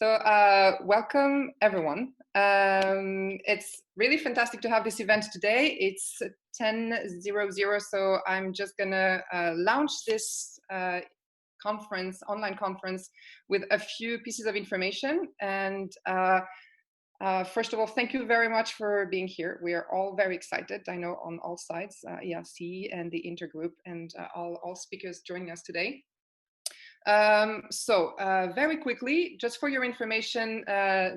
Welcome everyone. It's really fantastic to have this event today. It's 10:00, so I'm just gonna launch this online conference with a few pieces of information. And first of all, thank you very much for being here. We are all very excited, I know, on all sides, ELC and the Intergroup, and all speakers joining us today. Very quickly, just for your information,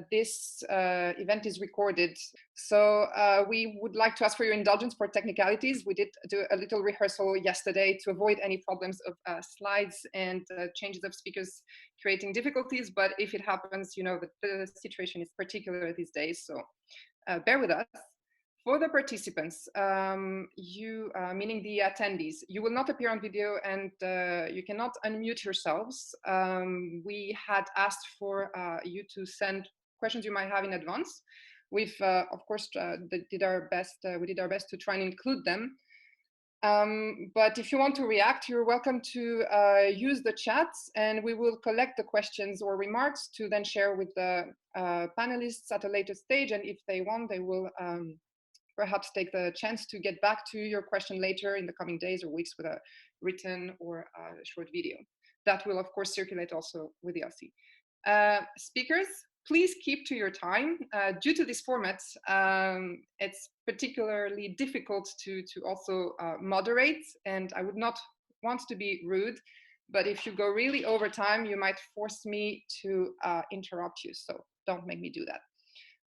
this event is recorded. So we would like to ask for your indulgence for technicalities. We did do a little rehearsal yesterday to avoid any problems of slides and changes of speakers creating difficulties. But if it happens, you know that the situation is particular these days. So bear with us. For the participants, meaning the attendees, you will not appear on video and you cannot unmute yourselves. We had asked for you to send questions you might have in advance. We've, of course, did our best. We did our best to try and include them. But if you want to react, you're welcome to use the chats, and we will collect the questions or remarks to then share with the panelists at a later stage. And if they want, they will perhaps take the chance to get back to your question later in the coming days or weeks with a written or a short video. That will, of course, circulate also with the ELC. Speakers, please keep to your time. Due to this format, it's particularly difficult to also moderate, and I would not want to be rude, but if you go really over time, you might force me to interrupt you, so don't make me do that.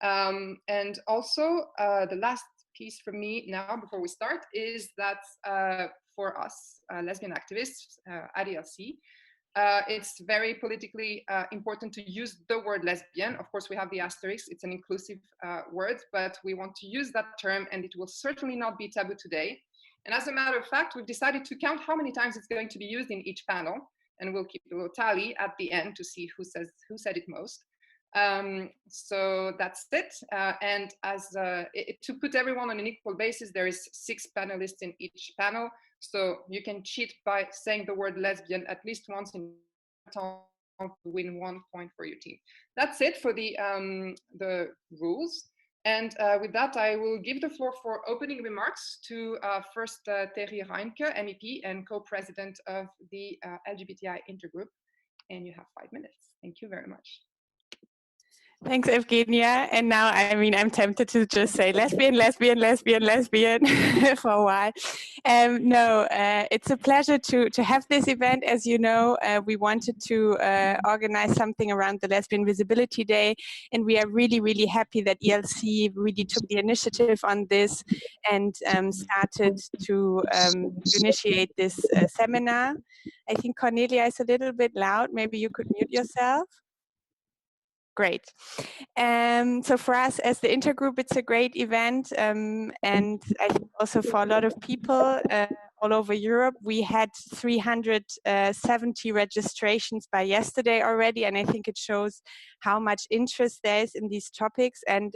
And also, the last piece from me now before we start is that for us lesbian activists at ELC, it's very politically important to use the word lesbian. Of course, we have the asterisk, it's an inclusive word, but we want to use that term, and it will certainly not be taboo today. And as a matter of fact, we've decided to count how many times it's going to be used in each panel, and we'll keep a little tally at the end to see who said it most. So that's it. And as to put everyone on an equal basis, there is 6 panelists in each panel. So you can cheat by saying the word lesbian at least once in time to win 1 point for your team. That's it for the rules. And with that, I will give the floor for opening remarks to first Terry Reintke, MEP and co-president of the LGBTI Intergroup. And you have 5 minutes. Thank you very much. Thanks, Evgenia. And now, I mean, I'm tempted to just say lesbian, lesbian, lesbian, lesbian for a while. No, it's a pleasure to have this event. As you know, we wanted to organize something around the Lesbian Visibility Day, and we are really, really happy that ELC really took the initiative on this and started to initiate this seminar. I think Cornelia is a little bit loud. Maybe you could mute yourself. Great. So for us as the Intergroup, it's a great event, and I think also for a lot of people all over Europe. We had 370 registrations by yesterday already, and I think it shows how much interest there is in these topics. And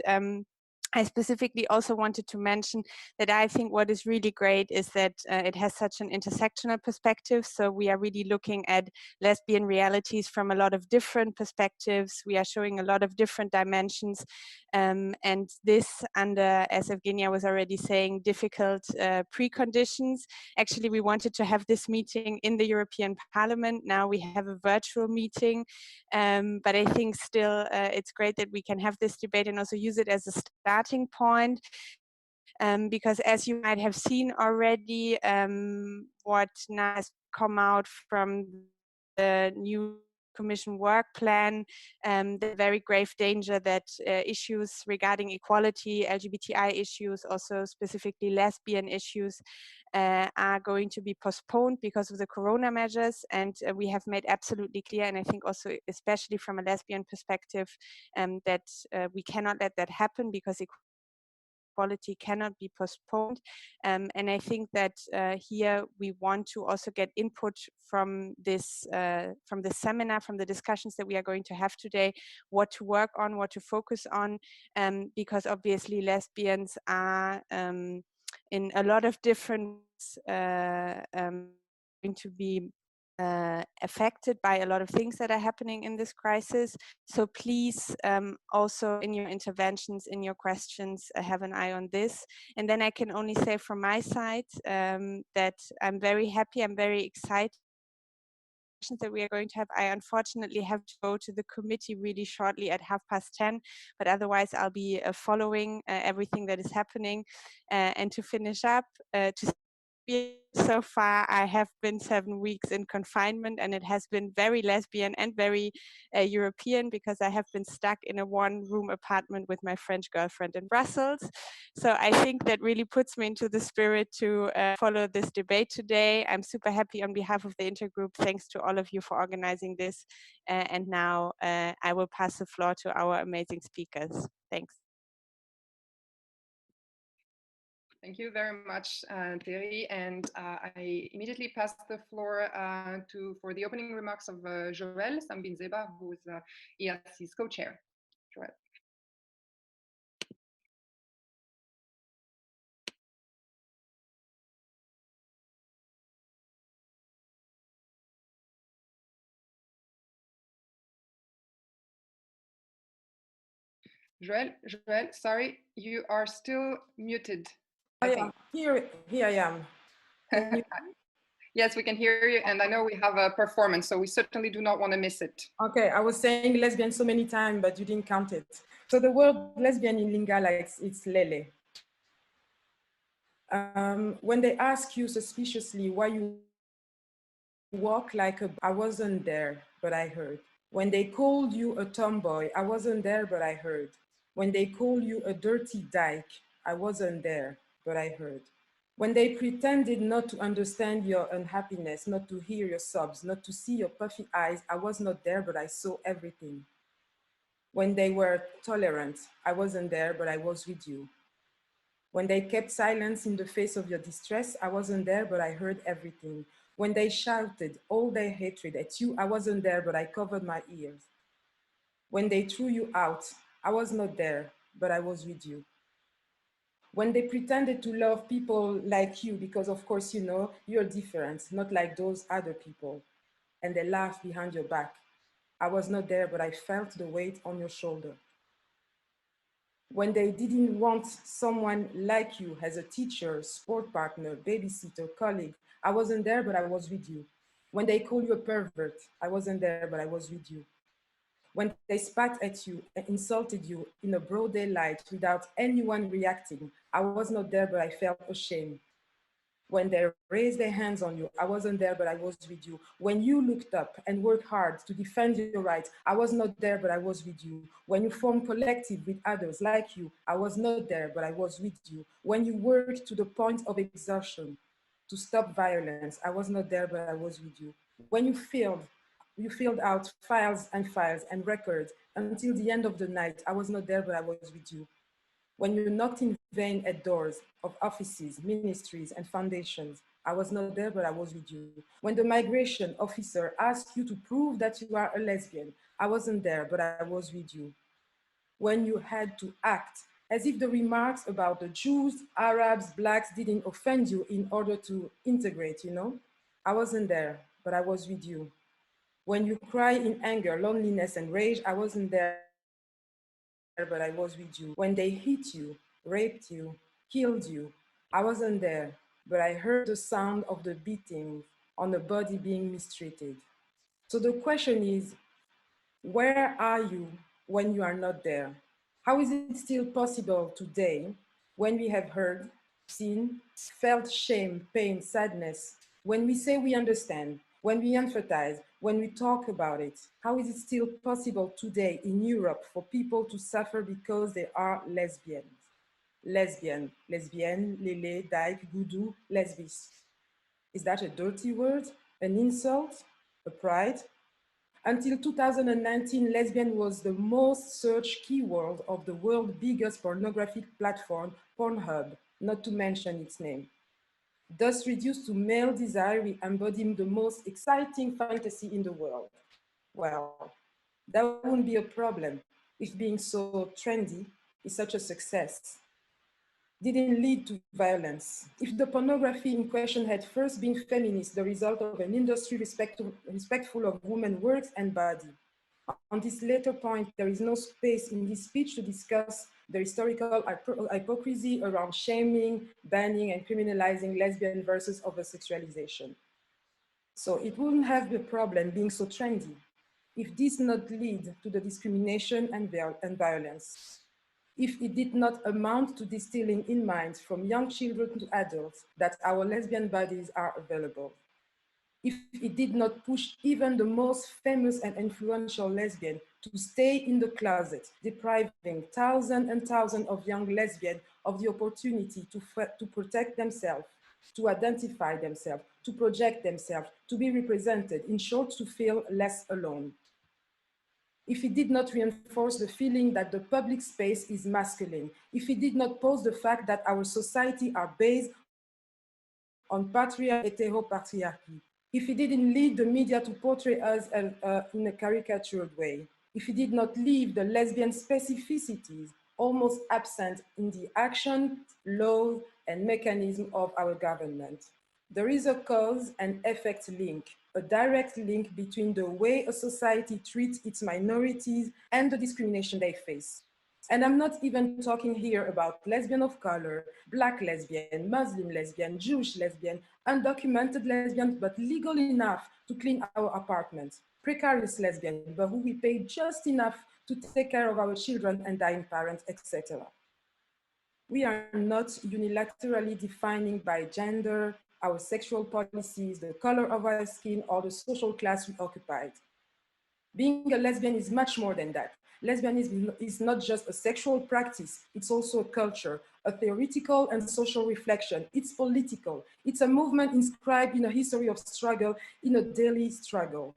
I specifically also wanted to mention that I think what is really great is that it has such an intersectional perspective. So we are really looking at lesbian realities from a lot of different perspectives. We are showing a lot of different dimensions. And this under, as Evgenia was already saying, difficult preconditions. Actually, we wanted to have this meeting in the European Parliament. Now we have a virtual meeting. But I think still it's great that we can have this debate and also use it as a starting point, because as you might have seen already, what now has come out from the new Commission work plan, the very grave danger that issues regarding equality, LGBTI issues, also specifically lesbian issues, are going to be postponed because of the corona measures. And we have made absolutely clear, and I think also especially from a lesbian perspective, that we cannot let that happen because equality cannot be postponed. And I think that here we want to also get input from this seminar, from the discussions that we are going to have today, what to work on, what to focus on, because obviously lesbians are in a lot of different going to be affected by a lot of things that are happening in this crisis. So please also in your interventions, in your questions, have an eye on this. And then I can only say from my side that I'm very happy, I'm very excited that we are going to have. I unfortunately have to go to the committee really shortly at 10:30, but otherwise I'll be following everything that is happening. And to finish up, so far I have been 7 weeks in confinement, and it has been very lesbian and very European, because I have been stuck in a one-room apartment with my French girlfriend in Brussels. So I think that really puts me into the spirit to follow this debate today. I'm super happy on behalf of the Intergroup. Thanks to all of you for organizing this. And now I will pass the floor to our amazing speakers. Thanks. Thank you very much, Thierry. And I immediately pass the floor for the opening remarks of Joëlle, Sambi Nzeba, who is ELC's co-chair. Joëlle. Joëlle, sorry, you are still muted. I think. Here I am. Can you... Yes, we can hear you, and I know we have a performance, so we certainly do not want to miss it. Okay, I was saying lesbian so many times, but you didn't count it. So the word lesbian in Lingala, it's lele. When they ask you suspiciously why you walk like a... I wasn't there, but I heard. When they called you a tomboy, I wasn't there, but I heard. When they called you a dirty dyke, I wasn't there, but I heard. When they pretended not to understand your unhappiness, not to hear your sobs, not to see your puffy eyes, I was not there, but I saw everything. When they were tolerant, I wasn't there, but I was with you. When they kept silence in the face of your distress, I wasn't there, but I heard everything. When they shouted all their hatred at you, I wasn't there, but I covered my ears. When they threw you out, I was not there, but I was with you. When they pretended to love people like you, because of course, you know, you're different, not like those other people, and they laughed behind your back, I was not there, but I felt the weight on your shoulder. When they didn't want someone like you as a teacher, sport partner, babysitter, colleague, I wasn't there, but I was with you. When they called you a pervert, I wasn't there, but I was with you. When they spat at you and insulted you in a broad daylight without anyone reacting, I was not there, but I felt ashamed. When they raised their hands on you, I wasn't there, but I was with you. When you looked up and worked hard to defend your rights, I was not there, but I was with you. When you formed collective with others like you, I was not there, but I was with you. When you worked to the point of exhaustion to stop violence, I was not there, but I was with you. When you filled out files and records until the end of the night, I was not there, but I was with you. When you knocked in vain at doors of offices, ministries, and foundations, I was not there, but I was with you. When the migration officer asked you to prove that you are a lesbian, I wasn't there, but I was with you. When you had to act as if the remarks about the Jews, Arabs, Blacks didn't offend you in order to integrate, you know, I wasn't there, but I was with you. When you cry in anger, loneliness, and rage, I wasn't there, but I was with you. When they hit you, raped you, killed you, I wasn't there, but I heard the sound of the beating on the body being mistreated. So the question is, where are you when you are not there? How is it still possible today when we have heard, seen, felt shame, pain, sadness, when we say we understand, when we empathize, when we talk about it? How is it still possible today in Europe for people to suffer because they are lesbians? Lesbian, lesbienne, lele, dyke, goudou, lesbis. Is that a dirty word, an insult, a pride? Until 2019, lesbian was the most searched keyword of the world's biggest pornographic platform, Pornhub, not to mention its name. Thus reduced to male desire, we embody the most exciting fantasy in the world. Well, that wouldn't be a problem if being so trendy is such a success. didn't lead to violence. If the pornography in question had first been feminist, the result of an industry respectful of women's works and body. On this later point, there is no space in this speech to discuss the historical hypocrisy around shaming, banning, and criminalizing lesbian versus over-sexualization. So it wouldn't have the problem being so trendy if this did not lead to the discrimination and violence. If it did not amount to distilling in minds from young children to adults that our lesbian bodies are available. If it did not push even the most famous and influential lesbian to stay in the closet, depriving thousands and thousands of young lesbians of the opportunity to protect themselves, to identify themselves, to project themselves, to be represented, in short, to feel less alone. If it did not reinforce the feeling that the public space is masculine, if it did not pose the fact that our society are based on heteropatriarchy, if it didn't lead the media to portray us in a caricatured way, if it did not leave the lesbian specificities almost absent in the action, laws, and mechanism of our government. There is a cause and effect link, a direct link between the way a society treats its minorities and the discrimination they face. And I'm not even talking here about lesbian of color, Black lesbian, Muslim lesbian, Jewish lesbian, undocumented lesbian, but legal enough to clean our apartments, precarious lesbian, but who we pay just enough to take care of our children and dying parents, etc. We are not unilaterally defining by gender, our sexual policies, the color of our skin, or the social class we occupied. Being a lesbian is much more than that. Lesbianism is not just a sexual practice, it's also a culture, a theoretical and social reflection. It's political. It's a movement inscribed in a history of struggle, in a daily struggle.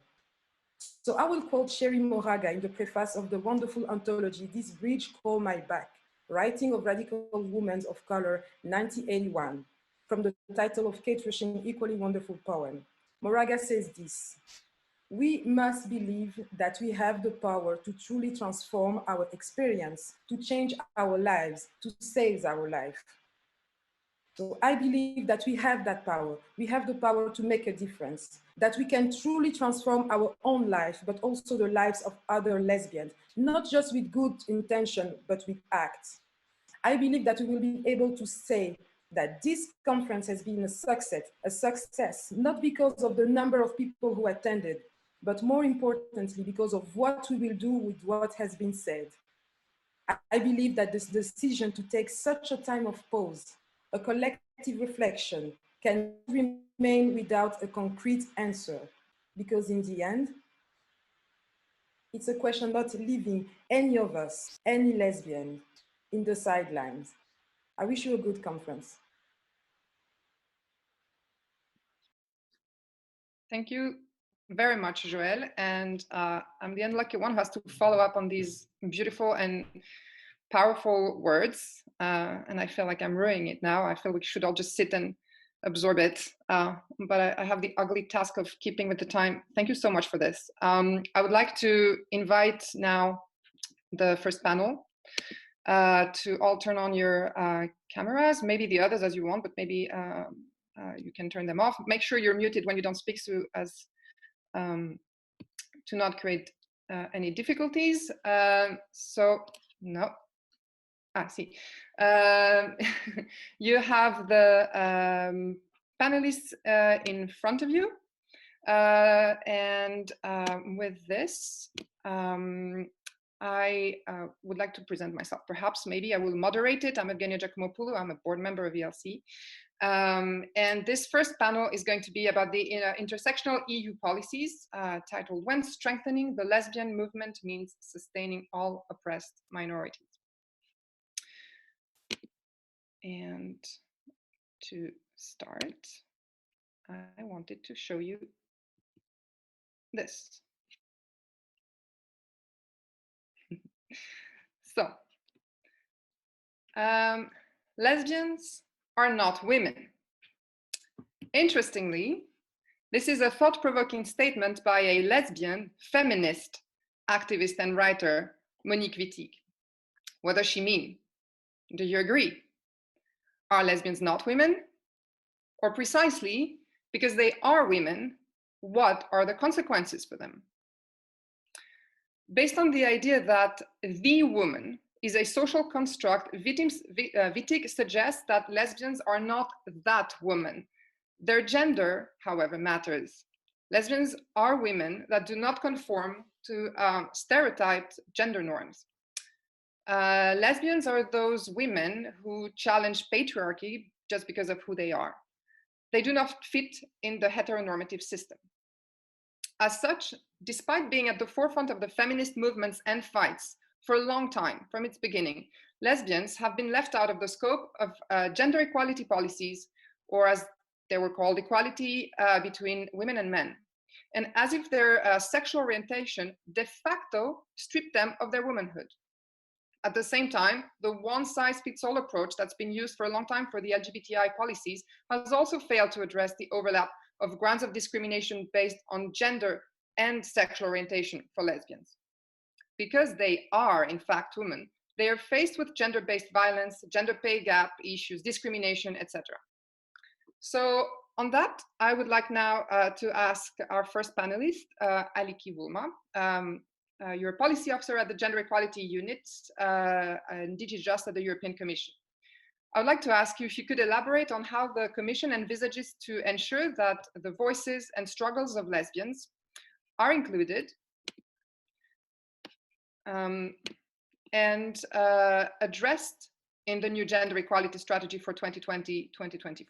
So I will quote Sherry Moraga in the preface of the wonderful anthology, This Bridge Called My Back, Writing of Radical Women of Color, 1981, from the title of Kate Rushing's equally wonderful poem. Moraga says this: we must believe that we have the power to truly transform our experience, to change our lives, to save our life. So I believe that we have that power. We have the power to make a difference, that we can truly transform our own life, but also the lives of other lesbians, not just with good intention, but with acts. I believe that we will be able to say that this conference has been a success, not because of the number of people who attended, but more importantly, because of what we will do with what has been said. I believe that this decision to take such a time of pause, a collective reflection, can remain without a concrete answer, because in the end, it's a question not leaving any of us, any lesbian, in the sidelines. I wish you a good conference. Thank you very much, Joëlle. And I'm the unlucky one who has to follow up on these beautiful and powerful words. And I feel like I'm ruining it now. I feel we should all just sit and absorb it. But I have the ugly task of keeping with the time. Thank you so much for this. I would like to invite now the first panel to all turn on your cameras, maybe the others as you want, but maybe you can turn them off. Make sure you're muted when you don't speak so as to not create any difficulties. So, no. See. You have the panelists in front of you. And with this, I would like to present myself. Perhaps, maybe I will moderate it. I'm Evgenia Giacomopoulou. I'm a board member of ELC. And this first panel is going to be about the intersectional EU policies, titled When Strengthening the Lesbian Movement Means Sustaining All Oppressed Minorities. And to start, I wanted to show you this. So, lesbians are not women. Interestingly, this is a thought-provoking statement by a lesbian feminist activist and writer, Monique Wittig. What does she mean? Do you agree? Are lesbians not women? Or precisely, because they are women, what are the consequences for them? Based on the idea that the woman is a social construct, Wittig suggests that lesbians are not that woman. Their gender, however, matters. Lesbians are women that do not conform to stereotyped gender norms. Lesbians are those women who challenge patriarchy just because of who they are. They do not fit in the heteronormative system. As such, despite being at the forefront of the feminist movements and fights for a long time from its beginning, lesbians have been left out of the scope of gender equality policies, or as they were called, equality between women and men. And as if their sexual orientation de facto stripped them of their womanhood. At the same time, the one-size-fits-all approach that's been used for a long time for the LGBTI policies has also failed to address the overlap of grounds of discrimination based on gender and sexual orientation for lesbians. Because they are, in fact, women, they are faced with gender-based violence, gender pay gap issues, discrimination, etc. So on that, I would like now to ask our first panelist, Aliki Wulma. You're a policy officer at the Gender Equality Unit and DG Just at the European Commission. I would like to ask you if you could elaborate on how the Commission envisages to ensure that the voices and struggles of lesbians are included and addressed in the new gender equality strategy for 2020-2024.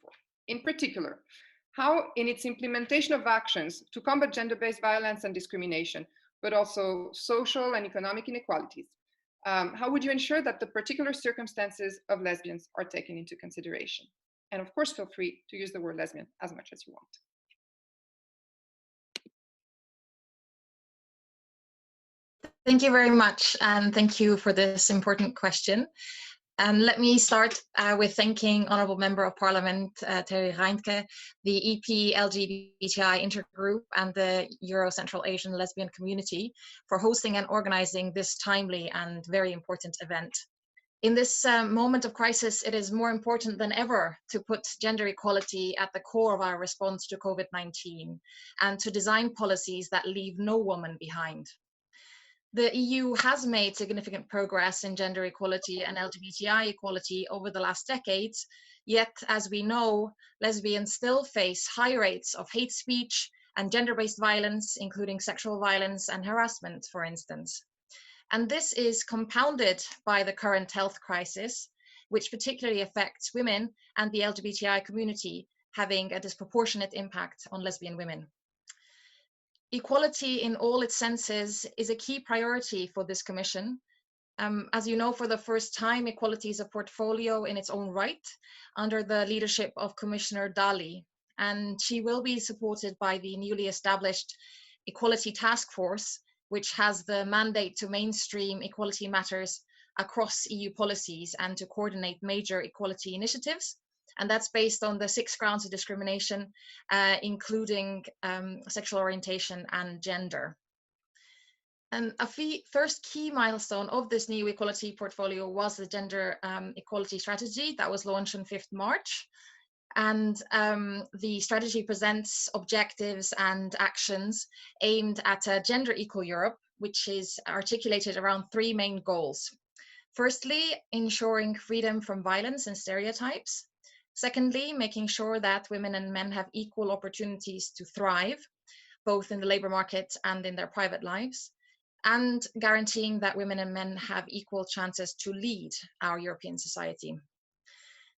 In particular, how in its implementation of actions to combat gender-based violence and discrimination, but also social and economic inequalities, how would you ensure that the particular circumstances of lesbians are taken into consideration? And of course, feel free to use the word lesbian as much as you want. Thank you very much, and thank you for this important question. Let me start with thanking Honourable Member of Parliament Terry Reintke, the EP LGBTI Intergroup and the Eurocentralasian Lesbian Community for hosting and organising this timely and very important event. In this moment of crisis, it is more important than ever to put gender equality at the core of our response to COVID-19 and to design policies that leave no woman behind. The EU has made significant progress in gender equality and LGBTI equality over the last decades, yet, as we know, lesbians still face high rates of hate speech and gender-based violence, including sexual violence and harassment, for instance. And this is compounded by the current health crisis, which particularly affects women and the LGBTI community, having a disproportionate impact on lesbian women. Equality in all its senses is a key priority for this Commission. As you know, for the first time, equality is a portfolio in its own right under the leadership of Commissioner Dalli, and she will be supported by the newly established Equality Task Force, which has the mandate to mainstream equality matters across EU policies and to coordinate major equality initiatives. And that's based on the 6 grounds of discrimination, including sexual orientation and gender. And a first key milestone of this new equality portfolio was the gender equality strategy that was launched on 5th March. And the strategy presents objectives and actions aimed at a gender equal Europe, which is articulated around 3 main goals. Firstly, ensuring freedom from violence and stereotypes. Secondly, making sure that women and men have equal opportunities to thrive, both in the labour market and in their private lives, and guaranteeing that women and men have equal chances to lead our European society.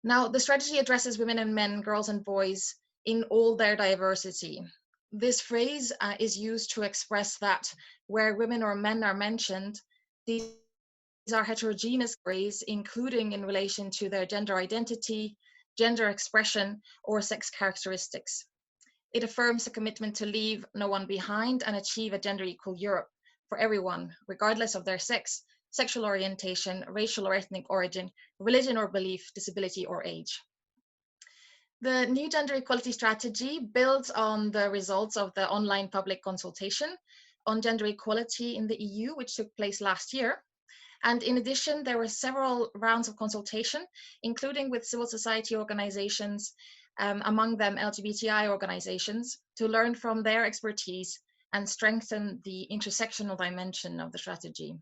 Now, the strategy addresses women and men, girls and boys in all their diversity. This phrase is used to express that where women or men are mentioned, these are heterogeneous categories, including in relation to their gender identity, gender expression, or sex characteristics. It affirms a commitment to leave no one behind and achieve a gender equal Europe for everyone, regardless of their sex, sexual orientation, racial or ethnic origin, religion or belief, disability or age. The new gender equality strategy builds on the results of the online public consultation on gender equality in the EU, which took place last year. And in addition, there were several rounds of consultation, including with civil society organizations, among them LGBTI organizations, to learn from their expertise and strengthen the intersectional dimension of the strategy.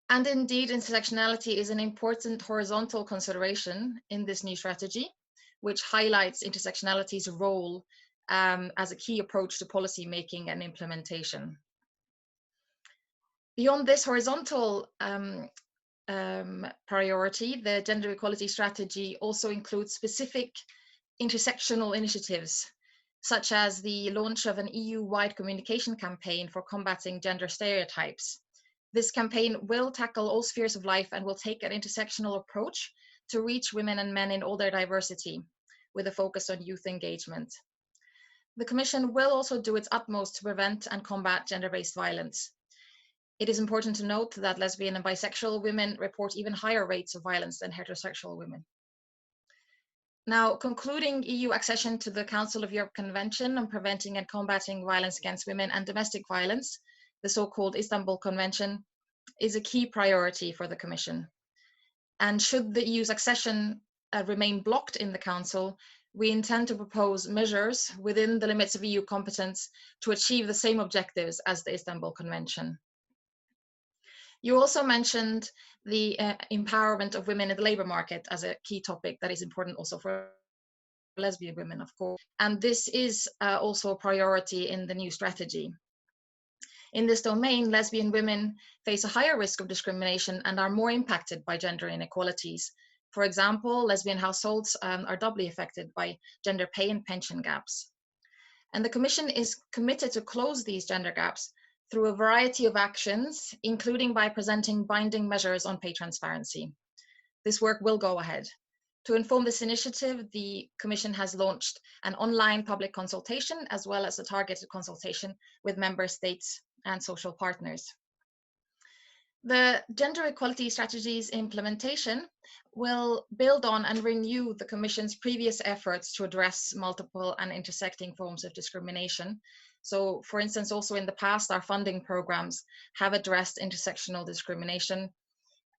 And indeed, intersectionality is an important horizontal consideration in this new strategy, which highlights intersectionality's role as a key approach to policy making and implementation. Beyond this horizontal priority, the gender equality strategy also includes specific intersectional initiatives, such as the launch of an EU-wide communication campaign for combating gender stereotypes. This campaign will tackle all spheres of life and will take an intersectional approach to reach women and men in all their diversity, with a focus on youth engagement. The Commission will also do its utmost to prevent and combat gender-based violence. It is important to note that lesbian and bisexual women report even higher rates of violence than heterosexual women. Now, concluding EU accession to the Council of Europe Convention on Preventing and Combating Violence Against Women and Domestic Violence, the so-called Istanbul Convention, is a key priority for the Commission. And should the EU's accession remain blocked in the Council, we intend to propose measures within the limits of EU competence to achieve the same objectives as the Istanbul Convention. You also mentioned the empowerment of women in the labour market as a key topic that is important also for lesbian women, of course. And this is also a priority in the new strategy. In this domain, lesbian women face a higher risk of discrimination and are more impacted by gender inequalities. For example, lesbian households are doubly affected by gender pay and pension gaps. And the Commission is committed to close these gender gaps through a variety of actions, including by presenting binding measures on pay transparency. This work will go ahead. To inform this initiative, the Commission has launched an online public consultation as well as a targeted consultation with member states and social partners. The gender equality strategy's implementation will build on and renew the Commission's previous efforts to address multiple and intersecting forms of discrimination. So, for instance, also in the past, our funding programs have addressed intersectional discrimination.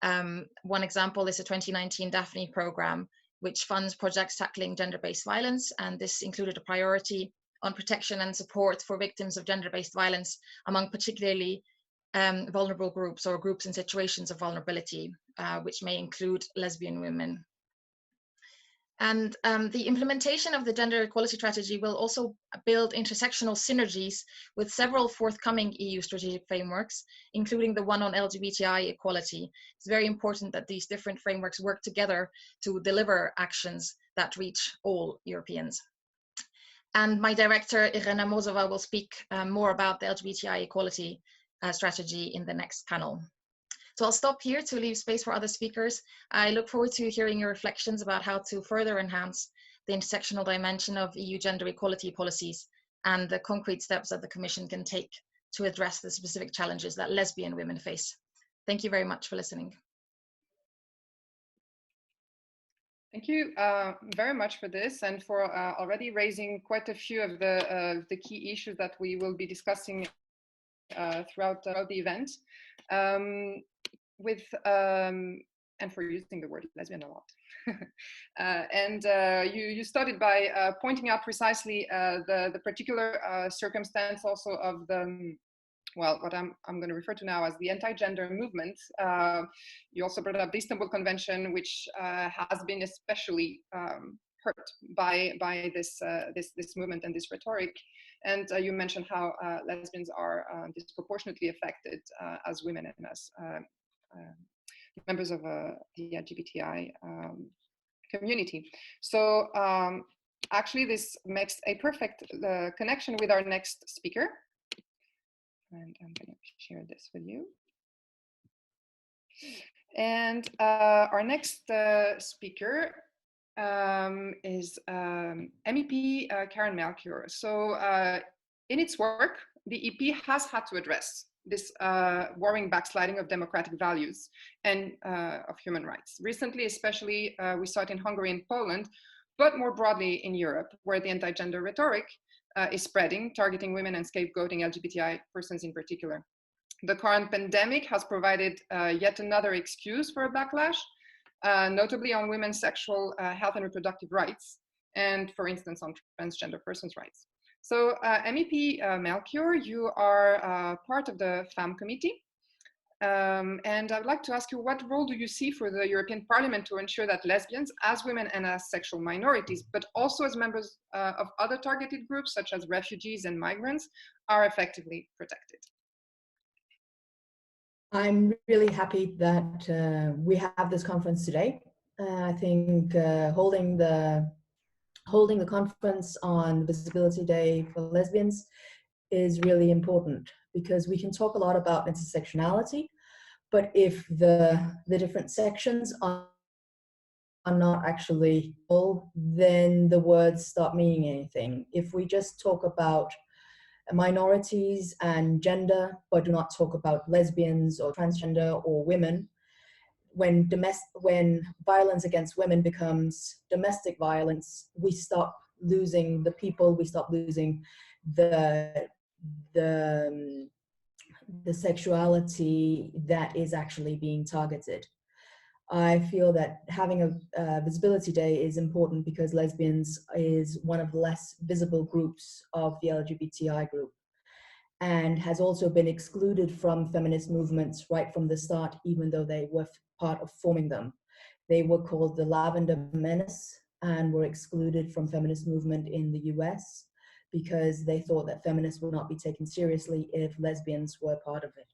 One example is the 2019 Daphne program, which funds projects tackling gender-based violence, and this included a priority on protection and support for victims of gender-based violence among particularly vulnerable groups or groups in situations of vulnerability, which may include lesbian women. And the implementation of the gender equality strategy will also build intersectional synergies with several forthcoming EU strategic frameworks, including the one on LGBTI equality. It's very important that these different frameworks work together to deliver actions that reach all Europeans. And my director, Irena Mozova, will speak more about the LGBTI equality strategy in the next panel. So I'll stop here to leave space for other speakers. I look forward to hearing your reflections about how to further enhance the intersectional dimension of EU gender equality policies and the concrete steps that the Commission can take to address the specific challenges that lesbian women face. Thank you very much for listening. Thank you very much for this and for already raising quite a few of the key issues that we will be discussing throughout the event. And for using the word lesbian a lot. You started by pointing out precisely the particular circumstance also of the, well, what I'm going to refer to now as the anti-gender movement. You also brought up the Istanbul Convention, which has been especially hurt by this movement and this rhetoric. And you mentioned how lesbians are disproportionately affected as women and as members of the LGBTI community. So actually this makes a perfect connection with our next speaker. And I'm going to share this with you. And our next speaker is MEP Karen Melchior. So in its work, the EP has had to address this worrying backsliding of democratic values and of human rights. Recently, especially, we saw it in Hungary and Poland, but more broadly in Europe, where the anti-gender rhetoric is spreading, targeting women and scapegoating LGBTI persons in particular. The current pandemic has provided yet another excuse for a backlash, notably on women's sexual health and reproductive rights, and for instance, on transgender persons' rights. So MEP Melchior, you are part of the FAM committee. And I'd like to ask you, what role do you see for the European Parliament to ensure that lesbians, as women and as sexual minorities, but also as members of other targeted groups, such as refugees and migrants, are effectively protected? I'm really happy that we have this conference today. I think holding the conference on Visibility Day for lesbians is really important, because we can talk a lot about intersectionality, but if the different sections are not actually full, then the words stop meaning anything. If we just talk about minorities and gender, but do not talk about lesbians or transgender or women, when violence against women becomes domestic violence, we stop losing the people, we stop losing the sexuality that is actually being targeted. I feel that having a Visibility Day is important because lesbians is one of the less visible groups of the LGBTI group, and has also been excluded from feminist movements right from the start, even though they were part of forming them. They were called the Lavender Menace and were excluded from feminist movement in the US because they thought that feminists would not be taken seriously if lesbians were part of it.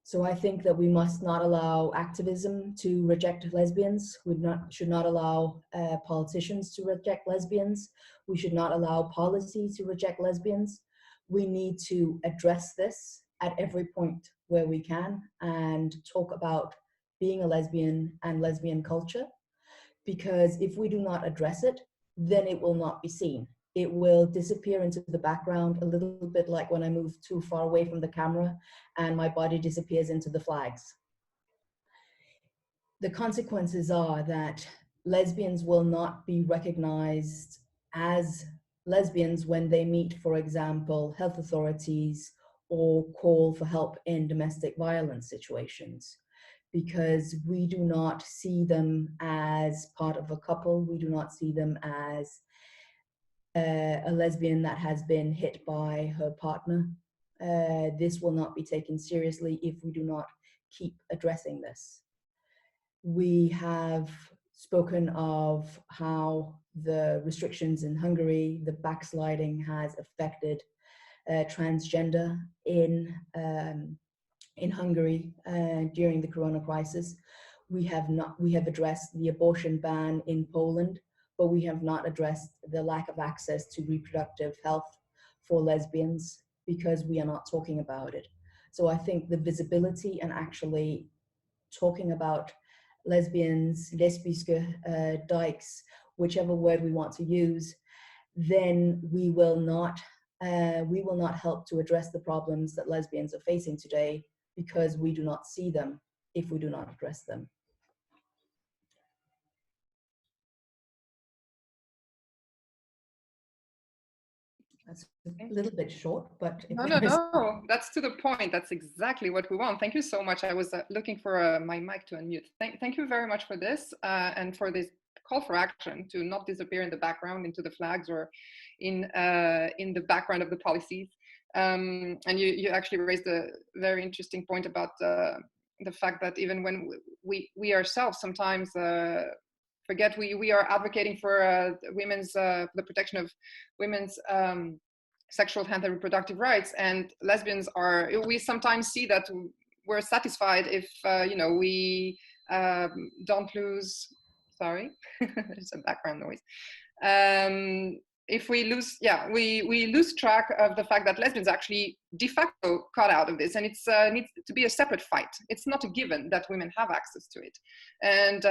So I think that we must not allow activism to reject lesbians. We should not allow politicians to reject lesbians. We should not allow policy to reject lesbians. We need to address this at every point where we can and talk about being a lesbian and lesbian culture, because if we do not address it, then it will not be seen. It will disappear into the background, a little bit like when I move too far away from the camera and my body disappears into the flags. The consequences are that lesbians will not be recognized as lesbians when they meet, for example, health authorities or call for help in domestic violence situations, because we do not see them as part of a couple. We do not see them as a lesbian that has been hit by her partner. This will not be taken seriously if we do not keep addressing this. We have spoken of how the restrictions in Hungary, the backsliding has affected transgender in Hungary during the Corona crisis. We have addressed the abortion ban in Poland, but we have not addressed the lack of access to reproductive health for lesbians because we are not talking about it. So I think the visibility and actually talking about lesbians, lesbiske, dykes, whichever word we want to use, then we will not help to address the problems that lesbians are facing today, because we do not see them if we do not address them. That's a little bit short, but no, that's to the point. That's exactly what we want. Thank you so much. I was looking for my mic to unmute. Thank you very much for this and for this call for action to not disappear in the background into the flags or in the background of the policies. And you actually raised a very interesting point about the fact that even when we ourselves sometimes forget we are advocating for the protection of women's sexual health and reproductive rights, and lesbians we sometimes see that we're satisfied if we don't lose, sorry, there's a background noise, if we lose, we lose track of the fact that lesbians actually de facto cut out of this, and it needs to be a separate fight. It's not a given that women have access to it. And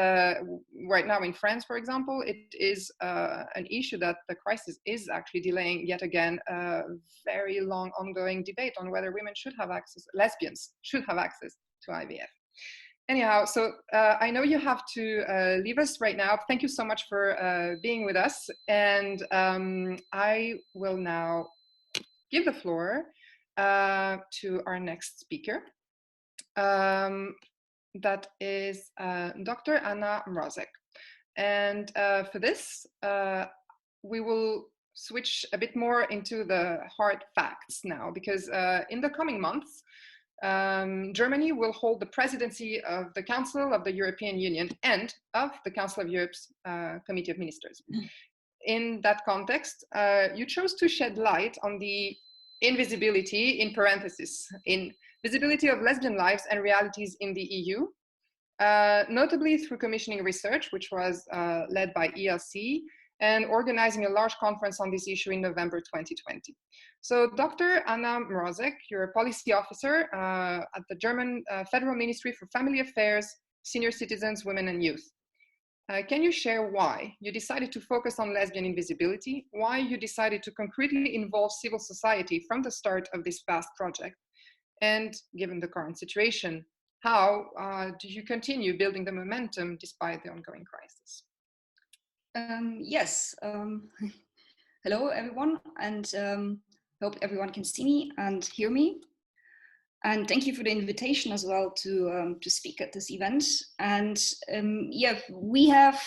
right now in France, for example, it is an issue that the crisis is actually delaying yet again a very long ongoing debate on whether women should have access, lesbians should have access to IVF. Anyhow, so I know you have to leave us right now. Thank you so much for being with us. And I will now give the floor to our next speaker. That is Dr. Anna Mrozek. And for this, we will switch a bit more into the hard facts now, because in the coming months, Germany will hold the presidency of the Council of the European Union and of the Council of Europe's Committee of Ministers. In that context, you chose to shed light on the invisibility, in parentheses, in visibility of lesbian lives and realities in the EU, notably through commissioning research, which was led by ELC, and organizing a large conference on this issue in November 2020. So Dr. Anna Mrozek, you're a policy officer at the German Federal Ministry for Family Affairs, Senior Citizens, Women and Youth. Can you share why you decided to focus on lesbian invisibility, why you decided to concretely involve civil society from the start of this vast project, and given the current situation, how do you continue building the momentum despite the ongoing crisis? Yes. Hello, everyone, and hope everyone can see me and hear me. And thank you for the invitation as well to speak at this event. And yeah, we have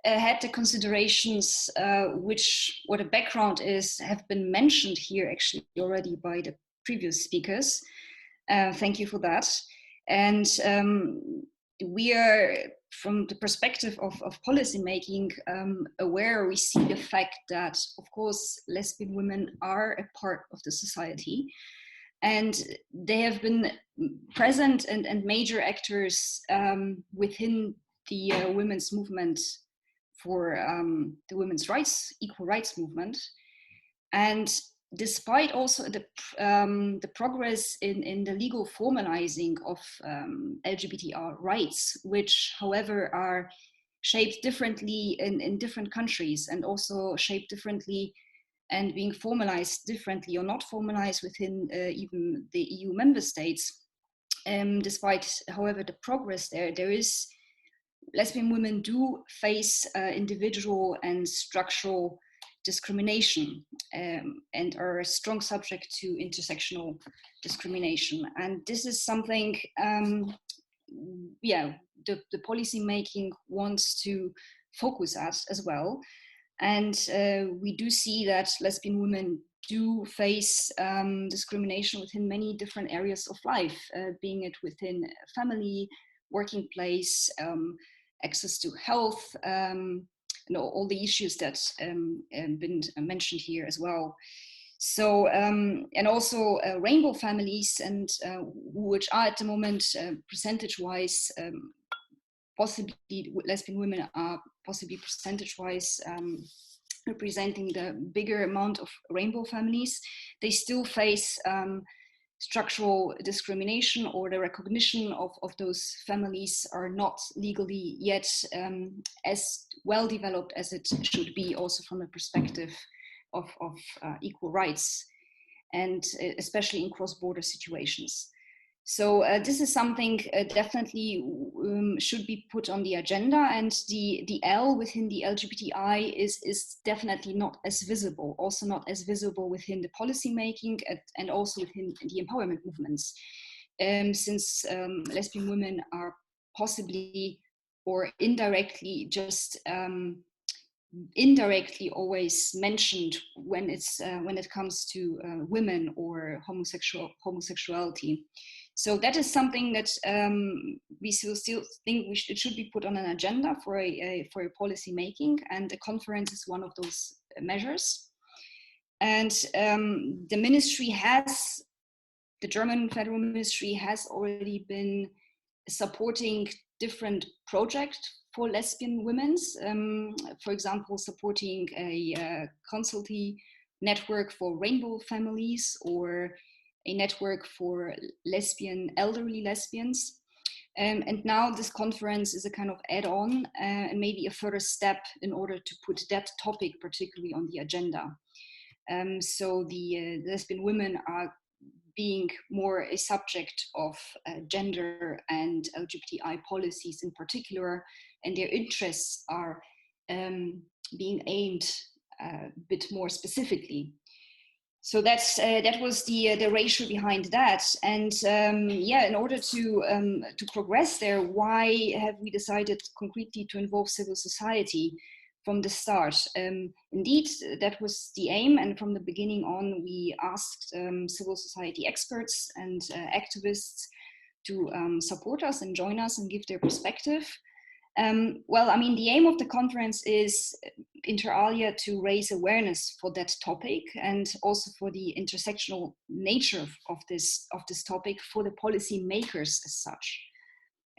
had the considerations what the background is have been mentioned here actually already by the previous speakers. Thank you for that. And we are, from the perspective of policymaking, aware, we see the fact that, of course, lesbian women are a part of the society, and they have been present and major actors within the women's movement for the women's rights, equal rights movement. And despite also the progress in the legal formalizing of LGBTI rights, which, however, are shaped differently in different countries and also shaped differently and being formalized differently or not formalized within even the EU member states, despite, however, the progress there is, lesbian women do face individual and structural discrimination and are a strong subject to intersectional discrimination. And this is something, yeah, the policy making wants to focus at as well. And we do see that lesbian women do face discrimination within many different areas of life, being it within family, working place, access to health, all the issues that been mentioned here as well. So, and also rainbow families, and which are at the moment percentage-wise, possibly lesbian women are possibly percentage-wise representing the bigger amount of rainbow families. They still face structural discrimination, or the recognition of those families are not legally yet as well developed as it should be, also from a perspective of equal rights, and especially in cross-border situations. So this is something definitely should be put on the agenda, and the L within the LGBTI is definitely not as visible, also not as visible within the policy making and also within the empowerment movements, since lesbian women are possibly or indirectly just indirectly always mentioned when it comes to women or homosexuality. So that is something that we still think it should be put on an agenda for a policy making, and the conference is one of those measures. And the ministry the German Federal Ministry has already been supporting different projects for lesbian women. For example, supporting a consultancy network for rainbow families, or a network for elderly lesbians. And now this conference is a kind of add-on and maybe a further step in order to put that topic particularly on the agenda. So the lesbian women are being more a subject of gender and LGBTI policies in particular, and their interests are being aimed a bit more specifically. So that's that was the ratio behind that, and yeah, in order to progress there, why have we decided concretely to involve civil society from the start? Indeed, that was the aim, and from the beginning on, we asked civil society experts and activists to support us and join us and give their perspective. Well, I mean, the aim of the conference is, inter alia, to raise awareness for that topic and also for the intersectional nature of this topic for the policy makers as such.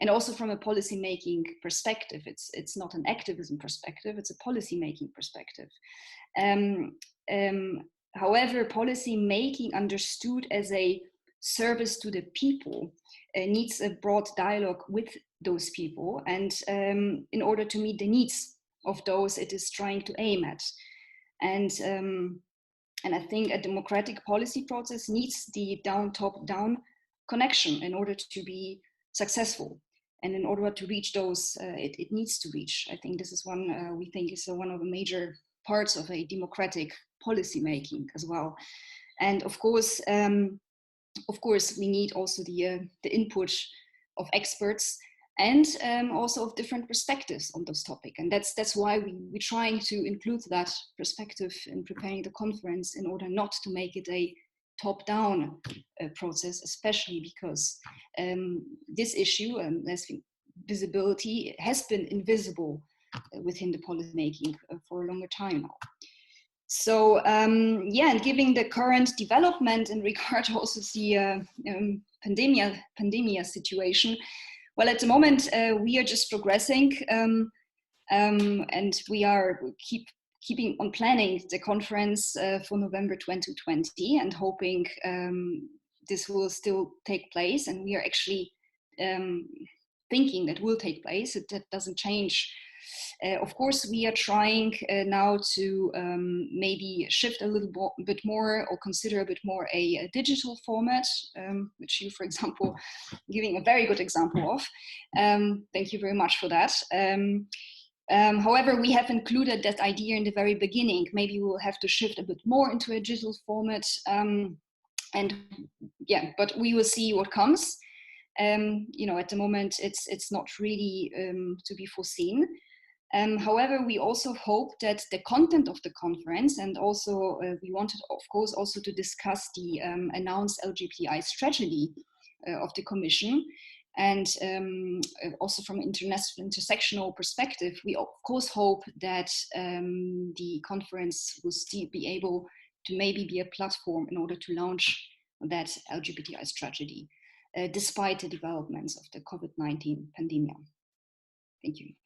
And also from a policy making perspective, it's not an activism perspective, it's a policy making perspective. However, policy making understood as a service to the people needs a broad dialogue with those people, and in order to meet the needs of those it is trying to aim at. And I think a democratic policy process needs the top-down connection in order to be successful. And in order to reach those, it needs to reach. I think this is one, we think is one of the major parts of a democratic policy making as well. And of course, we need also the input of experts and also of different perspectives on this topic. And that's why we're trying to include that perspective in preparing the conference, in order not to make it a top-down process, especially because this issue, lesbian visibility, has been invisible within the policy making for a longer time now. So yeah, and given the current development in regard also to the pandemia situation, well, at the moment we are just progressing, and we are keeping on planning the conference for November 2020 and hoping this will still take place. And we are actually thinking that will take place. That doesn't change. Of course, we are trying now to maybe shift a little bit more, or consider a bit more a digital format, which you, for example, giving a very good example of. Thank you very much for that. However, we have included that idea in the very beginning. Maybe we'll have to shift a bit more into a digital format. And yeah, but we will see what comes. You know, at the moment, it's not really to be foreseen. However, we also hope that the content of the conference, and also we wanted, of course, also to discuss the announced LGBTI strategy of the Commission. And also from an intersectional perspective, we of course hope that the conference will still be able to maybe be a platform in order to launch that LGBTI strategy, despite the developments of the COVID-19 pandemic. Thank you.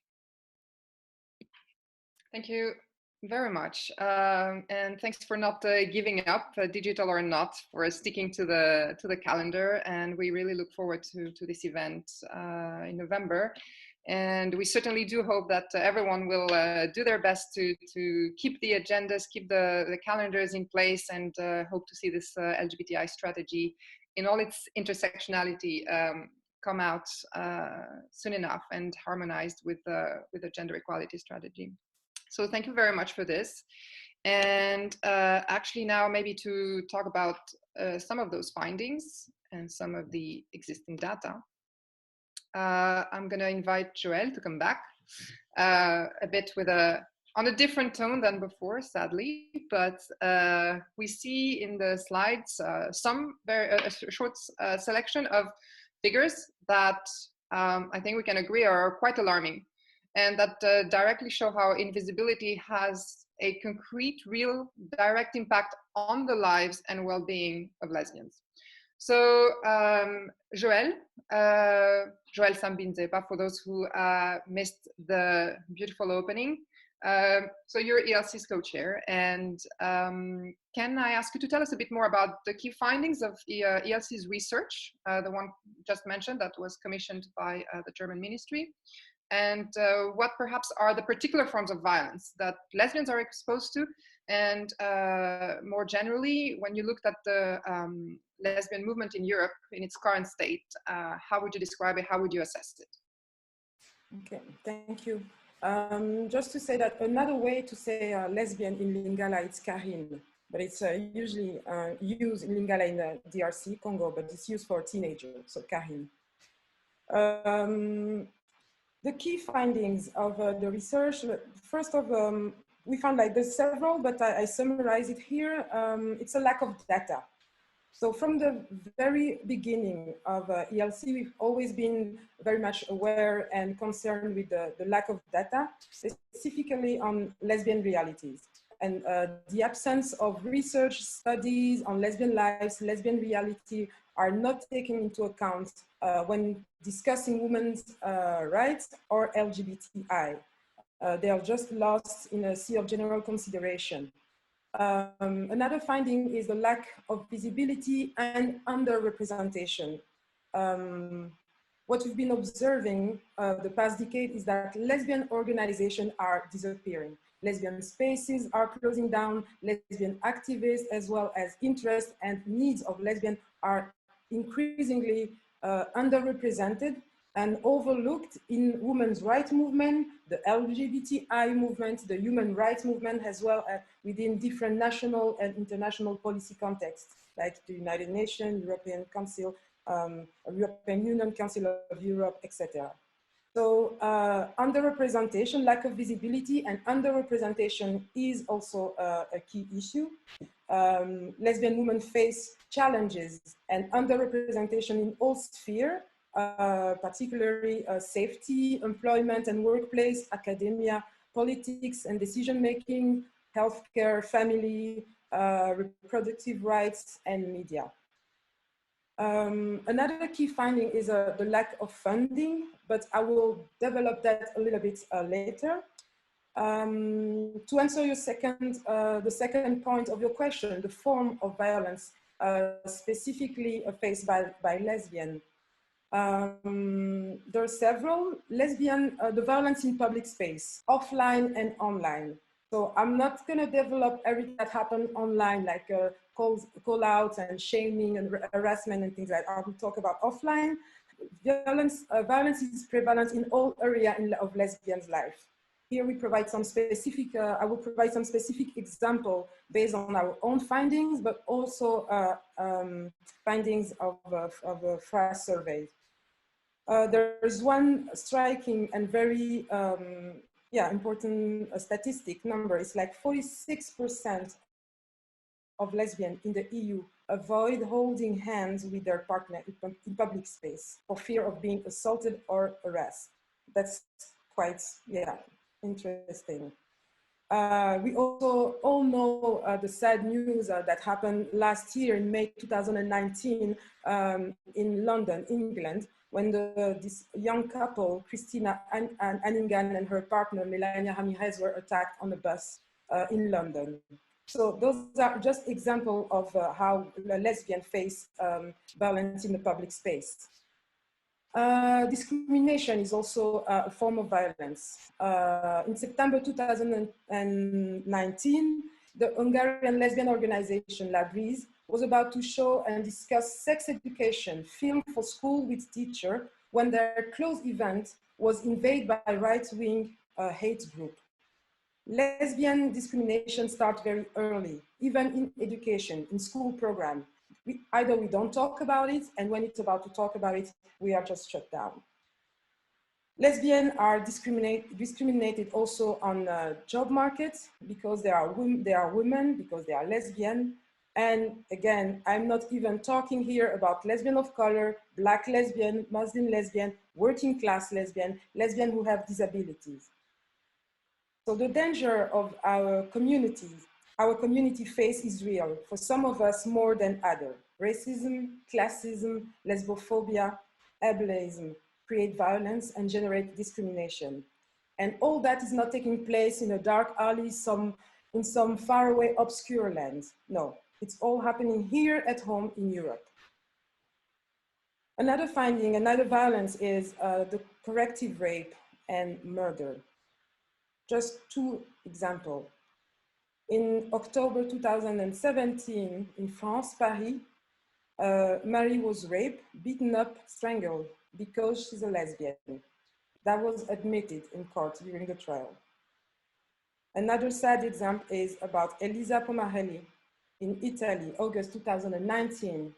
Thank you very much. And thanks for not giving up, digital or not, for sticking to the calendar. And we really look forward to this event in November. And we certainly do hope that everyone will do their best to keep the agendas, keep the calendars in place, and hope to see this LGBTI strategy in all its intersectionality come out soon enough and harmonized with the gender equality strategy. So thank you very much for this. And actually now maybe to talk about some of those findings and some of the existing data. I'm going to invite Joëlle to come back a bit on a different tone than before, sadly, but we see in the slides some a short selection of figures that I think we can agree are quite alarming, and that directly show how invisibility has a concrete, real, direct impact on the lives and well-being of lesbians. So Joëlle Sambi Nzeba, for those who missed the beautiful opening. So you're ELC's co-chair, and can I ask you to tell us a bit more about the key findings of ELC's research, the one just mentioned that was commissioned by the German Ministry, and what perhaps are the particular forms of violence that lesbians are exposed to, and more generally, when you looked at the lesbian movement in Europe in its current state, how would you describe it? How would you assess it? Okay, thank you. Just to say that another way to say lesbian in Lingala, it's Karin. but it's usually used in Lingala in the DRC, Congo, but it's used for teenagers, so Karin. The key findings of the research, first of we found like there's several, but I summarize it here. It's a lack of data. So from the very beginning of ELC, we've always been very much aware and concerned with the lack of data, specifically on lesbian realities. And the absence of research studies on lesbian lives, lesbian reality are not taken into account when discussing women's rights or LGBTI. They are just lost in a sea of general consideration. Another finding is the lack of visibility and underrepresentation. What we've been observing the past decade is that lesbian organizations are disappearing. Lesbian spaces are closing down, lesbian activists as well as interests and needs of lesbians are increasingly underrepresented and overlooked in women's rights movement, the LGBTI movement, the human rights movement, as well as within different national and international policy contexts, like the United Nations, European Council, European Union, Council of Europe, etc. So underrepresentation, lack of visibility, and underrepresentation is also a key issue. Lesbian women face challenges and underrepresentation in all spheres, particularly safety, employment and workplace, academia, politics and decision-making, healthcare, family, reproductive rights, and media. Another key finding is the lack of funding, but I will develop that a little bit later. To answer your the second point of your question, the form of violence specifically faced by lesbian. There are several. The violence in public space, offline and online. So I'm not going to develop everything that happened online, like call outs and shaming and harassment and things like that. I will talk about offline. Violence is prevalent in all areas of lesbians' life. Here we provide some specific, I will provide some specific example based on our own findings, but also findings of FRA surveys. There is one striking and very important statistic number. It's like 46% of lesbians in the EU avoid holding hands with their partner in public space for fear of being assaulted or harassed. That's quite, interesting. We also all know the sad news that happened last year in May 2019 in London, England, when this young couple, Christina Anningan and her partner, Melania Ramirez, were attacked on a bus in London. So those are just examples of how lesbians face violence in the public space. Discrimination is also a form of violence. In September 2019, the Hungarian lesbian organization Lesbians was about to show and discuss sex education film for school with teacher when their closed event was invaded by right-wing hate group. Lesbian discrimination starts very early, even in education, in school program. Either we don't talk about it, and when it's about to talk about it, we are just shut down. Lesbians are discriminated also on the job market because they are women, because they are lesbian. And again, I'm not even talking here about lesbian of color, Black lesbian, Muslim lesbian, working class lesbian, lesbian who have disabilities. So the danger of our community face is real, for some of us more than others. Racism, classism, lesbophobia, ableism create violence and generate discrimination. And all that is not taking place in a dark alley in some faraway obscure land. No, it's all happening here at home in Europe. Another finding, another violence is the corrective rape and murder. Just two examples. In October 2017, in France, Paris, Marie was raped, beaten up, strangled because she's a lesbian. That was admitted in court during the trial. Another sad example is about Elisa Pomarelli, in Italy, August 2019,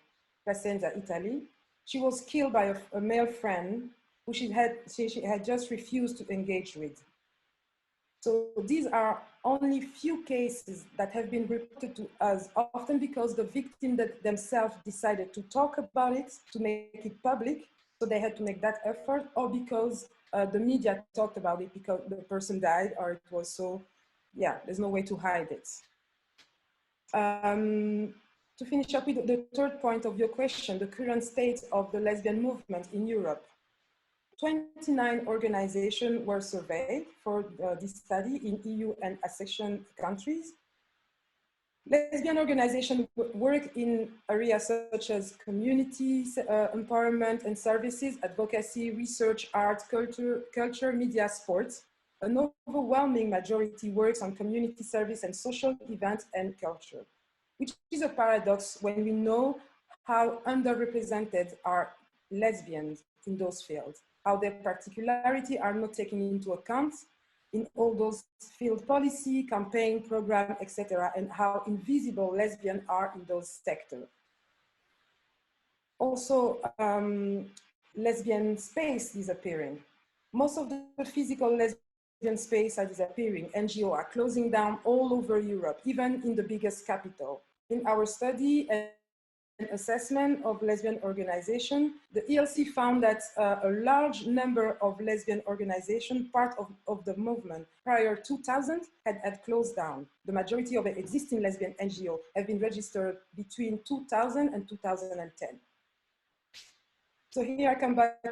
Piacenza, Italy. She was killed by a male friend who she had just refused to engage with. So these are only few cases that have been reported to us, often because the victim themselves decided to talk about it, to make it public, so they had to make that effort, or because the media talked about it because the person died, or it was so, yeah, there's no way to hide it. To finish up with the third point of your question, the current state of the lesbian movement in Europe. 29 organizations were surveyed for this study in EU and accession countries. Lesbian organizations work in areas such as communities, empowerment and services, advocacy, research, art, culture, media, sports. An overwhelming majority works on community service and social events and culture, which is a paradox when we know how underrepresented are lesbians in those fields, how their particularity are not taken into account in all those field policy, campaign, program, etc., and how invisible lesbians are in those sectors. Also, lesbian space disappearing. Most of the physical lesbian space are disappearing. NGOs are closing down all over Europe, even in the biggest capital. In our study and assessment of lesbian organization, the ELC found that a large number of lesbian organizations, part of the movement prior to 2000, had closed down. The majority of the existing lesbian NGOs have been registered between 2000 and 2010. So here I come back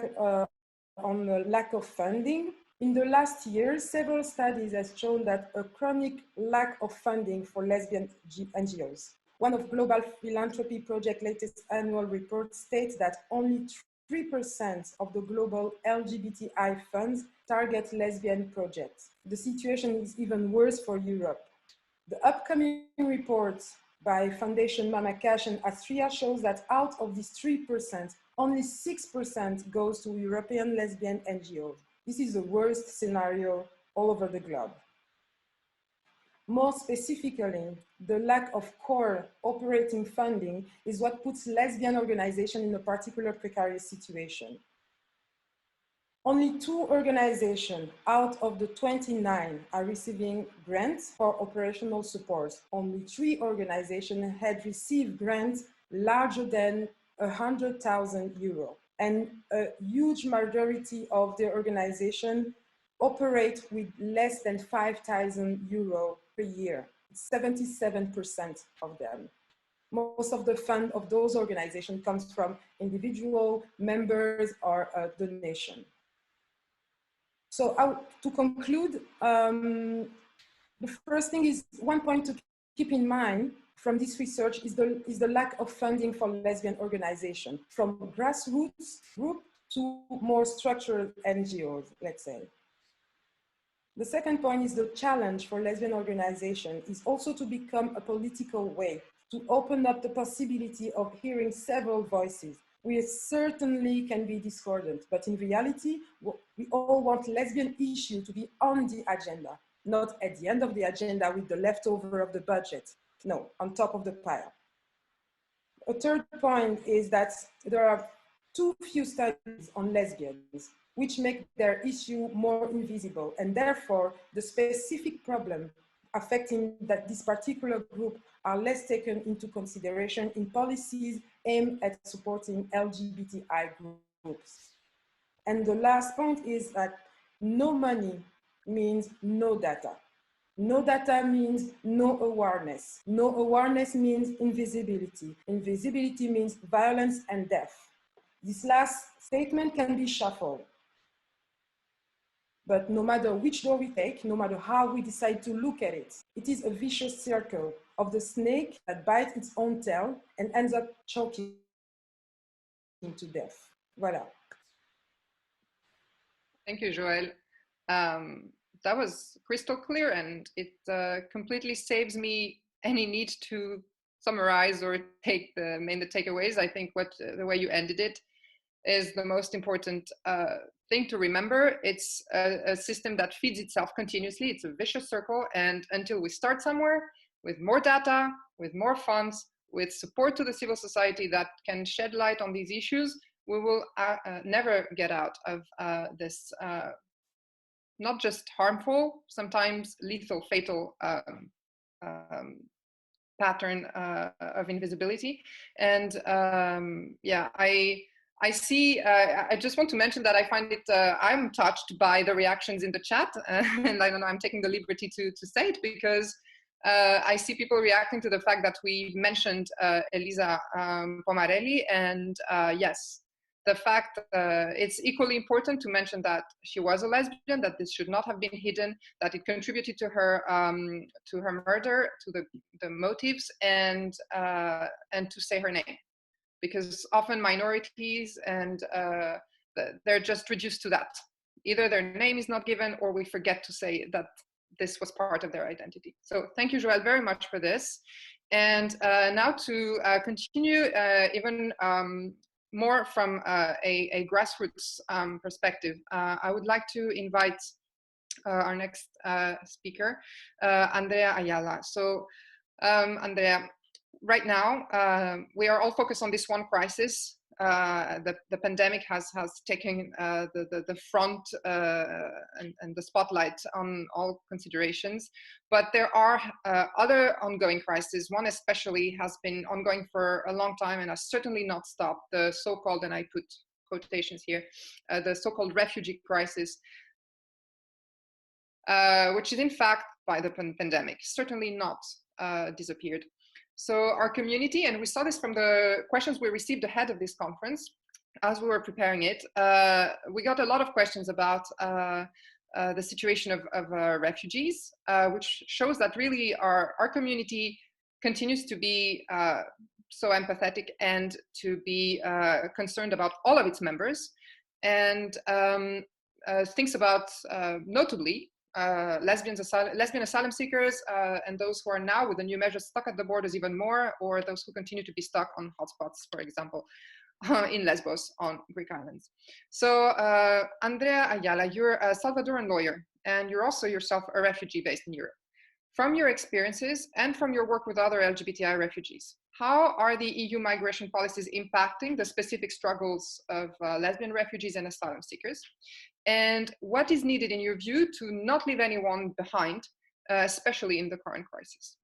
on the lack of funding. In the last year, several studies have shown that a chronic lack of funding for lesbian NGOs. One of Global Philanthropy Project's latest annual report states that only 3% of the global LGBTI funds target lesbian projects. The situation is even worse for Europe. The upcoming report by Foundation Mama Cash and Astria shows that out of these 3%, only 6% goes to European lesbian NGOs. This is the worst scenario all over the globe. More specifically, the lack of core operating funding is what puts lesbian organizations in a particular precarious situation. Only 2 organizations out of the 29 are receiving grants for operational support. Only 3 organizations had received grants larger than €100,000. And a huge majority of the organizations operate with less than €5,000 per year, 77% of them. Most of the fund of those organizations comes from individual members or a donation. So to conclude, the first thing is, one point to keep in mind from this research is the lack of funding for lesbian organizations, from grassroots group to more structured NGOs, let's say. The second point is the challenge for lesbian organization is also to become a political way, to open up the possibility of hearing several voices. We certainly can be discordant, but in reality, we all want lesbian issue to be on the agenda, not at the end of the agenda with the leftover of the budget. No, on top of the pile. A third point is that there are too few studies on lesbians, which make their issue more invisible, and therefore the specific problem affecting this particular group are less taken into consideration in policies aimed at supporting LGBTI groups. And the last point is that no money means no data. No data means no awareness. No awareness means invisibility. Invisibility means violence and death. This last statement can be shuffled. But no matter which door we take, no matter how we decide to look at it, it is a vicious circle of the snake that bites its own tail and ends up choking to death. Voilà. Thank you, Joëlle. That was crystal clear, and it completely saves me any need to summarize or take the takeaways. I think the way you ended it is the most important thing to remember. It's a system that feeds itself continuously. It's a vicious circle, and until we start somewhere with more data, with more funds, with support to the civil society that can shed light on these issues, we will never get out of this not just harmful, sometimes lethal, fatal pattern of invisibility. And yeah, I see, I just want to mention that I find it, I'm touched by the reactions in the chat, and I don't know, I'm taking the liberty to say it because I see people reacting to the fact that we mentioned Elisa Pomarelli, and yes, the fact it's equally important to mention that she was a lesbian, that this should not have been hidden, that it contributed to her murder, to the motives, and to say her name, because often minorities and they're just reduced to that. Either their name is not given, or we forget to say that this was part of their identity. So thank you, Joëlle, very much for this. And now to continue even more from a grassroots perspective, I would like to invite our next speaker, Andrea Ayala. So Andrea, right now, we are all focused on this one crisis. The pandemic has taken the front and the spotlight on all considerations, but there are other ongoing crises. One especially has been ongoing for a long time and has certainly not stopped, the so-called, and I put quotations here, the so-called refugee crisis, which is in fact, by the pandemic, certainly not disappeared. So our community, and we saw this from the questions we received ahead of this conference, as we were preparing it, we got a lot of questions about the situation of refugees, which shows that really our community continues to be so empathetic and to be concerned about all of its members, and thinks about, notably, lesbian asylum seekers and those who are now, with the new measures, stuck at the borders even more, or those who continue to be stuck on hotspots, for example, in Lesbos on Greek islands. So Andrea Ayala, you're a Salvadoran lawyer, and you're also yourself a refugee based in Europe. From your experiences and from your work with other LGBTI refugees, how are the EU migration policies impacting the specific struggles of lesbian refugees and asylum seekers? And what is needed in your view to not leave anyone behind, especially in the current crisis?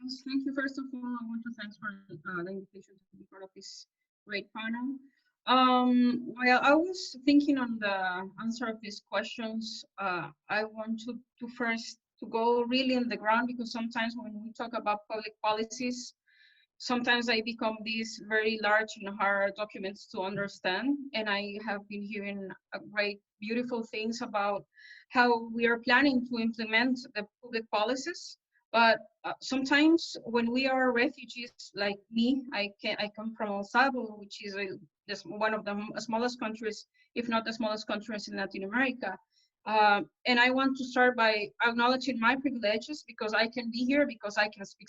Yes, thank you. First of all, I want to thank for the invitation to be part of this great panel. While I was thinking on the answer of these questions, I want to first go really in the ground, because sometimes when we talk about public policies, sometimes they become these very large and hard documents to understand. And I have been hearing great, beautiful things about how we are planning to implement the public policies. But sometimes when we are refugees, like me, I come from El Salvador, which is one of the smallest countries, if not the smallest countries in Latin America. And I want to start by acknowledging my privileges, because I can be here because I can speak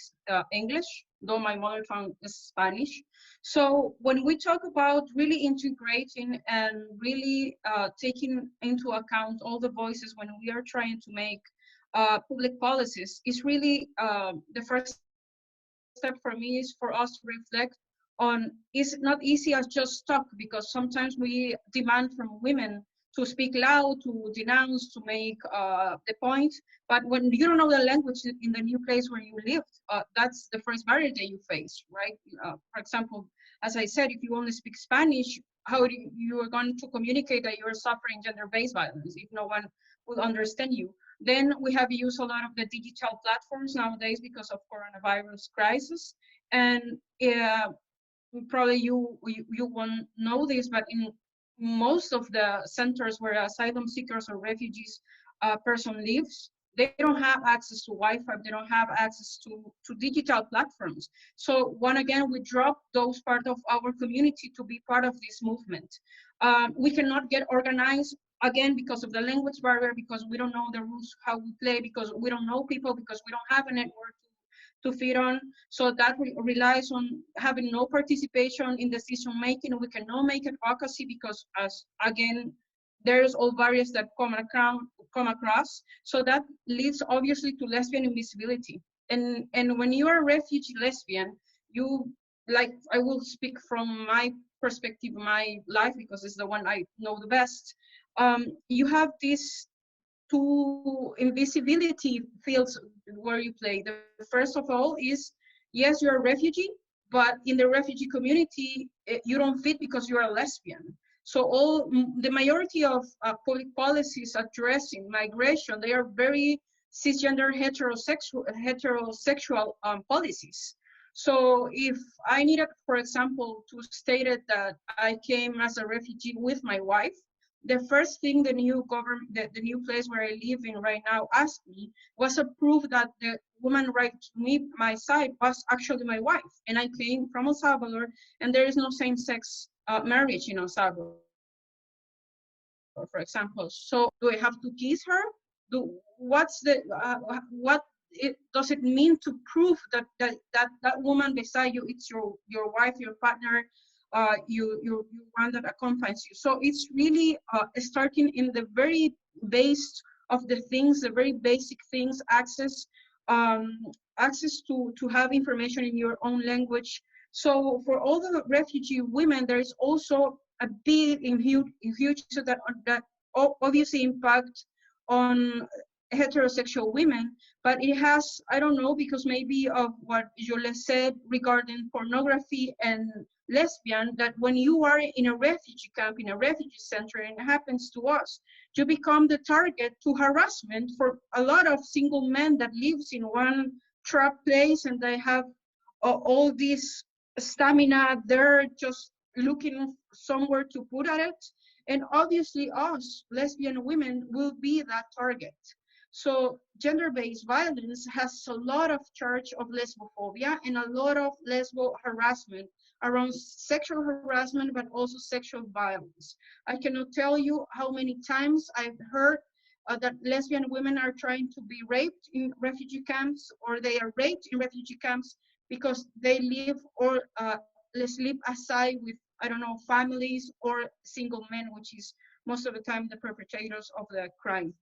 English, though my mother tongue is Spanish. So when we talk about really integrating and really taking into account all the voices when we are trying to make public policies, is really the first step for me is for us to reflect on, is it not easy as just talk, because sometimes we demand from women to speak loud, to denounce, to make the point. But when you don't know the language in the new place where you live, that's the first barrier that you face, right? For example, as I said, if you only speak Spanish, how you are going to communicate that you're suffering gender-based violence if no one will understand you? Then we have used a lot of the digital platforms nowadays because of coronavirus crisis. And probably you won't know this, but in most of the centers where asylum seekers or refugees person lives, they don't have access to Wi-Fi, they don't have access to digital platforms. So again, we drop those part of our community to be part of this movement. We cannot get organized, again, because of the language barrier, because we don't know the rules, how we play, because we don't know people, because we don't have a network to feed on. So that relies on having no participation in decision making. We cannot make advocacy because, as again, there's all barriers that come across. So that leads obviously to lesbian invisibility. And when you are a refugee lesbian, you, like, I will speak from my perspective, my life, because it's the one I know the best. You have these two invisibility fields where you play. The first of all is, yes, you're a refugee, but in the refugee community, you don't fit because you're a lesbian. So the majority of public policies addressing migration, they are very cisgender heterosexual policies. So if I needed, for example, to state it that I came as a refugee with my wife, the first thing the new government, the new place where I live in right now asked me was a proof that the woman right to me, my side, was actually my wife. And I came from El Salvador, and there is no same-sex marriage in El Salvador, for example. So do I have to kiss her? Does it mean to prove that woman beside you, it's your wife, your partner, you one that accompanies you? So it's really starting in the very base of the things, the very basic things, access to have information in your own language. So for all the refugee women, there is also a big and huge so that obviously impact on heterosexual women, but it has, I don't know, because maybe of what Joëlle said regarding pornography and lesbian, that when you are in a refugee camp, in a refugee center, and it happens to us, you become the target to harassment for a lot of single men that lives in one trap place, and they have all this stamina, they're just looking somewhere to put at it. And obviously us, lesbian women, will be that target. So gender-based violence has a lot of charge of lesbophobia and a lot of lesbo harassment around sexual harassment, but also sexual violence. I cannot tell you how many times I've heard that lesbian women are trying to be raped in refugee camps, or they are raped in refugee camps because they live or sleep aside with, I don't know, families or single men, which is most of the time the perpetrators of the crime.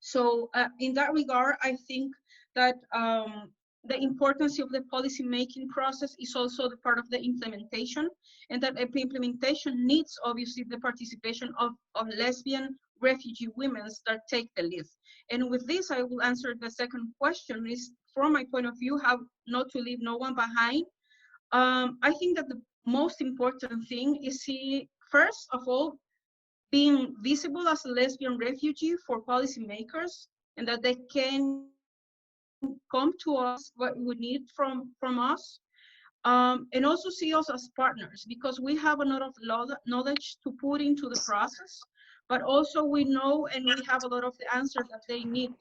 So in that regard, I think that the importance of the policy-making process is also the part of the implementation, and that the implementation needs, obviously, the participation of lesbian refugee women that take the lead. And with this, I will answer the second question, is from my point of view, how not to leave no one behind. I think that the most important thing is, first of all, being visible as a lesbian refugee for policymakers, and that they can come to us what we need from us, and also see us as partners, because we have a lot of knowledge to put into the process, but also we know and we have a lot of the answers that they need.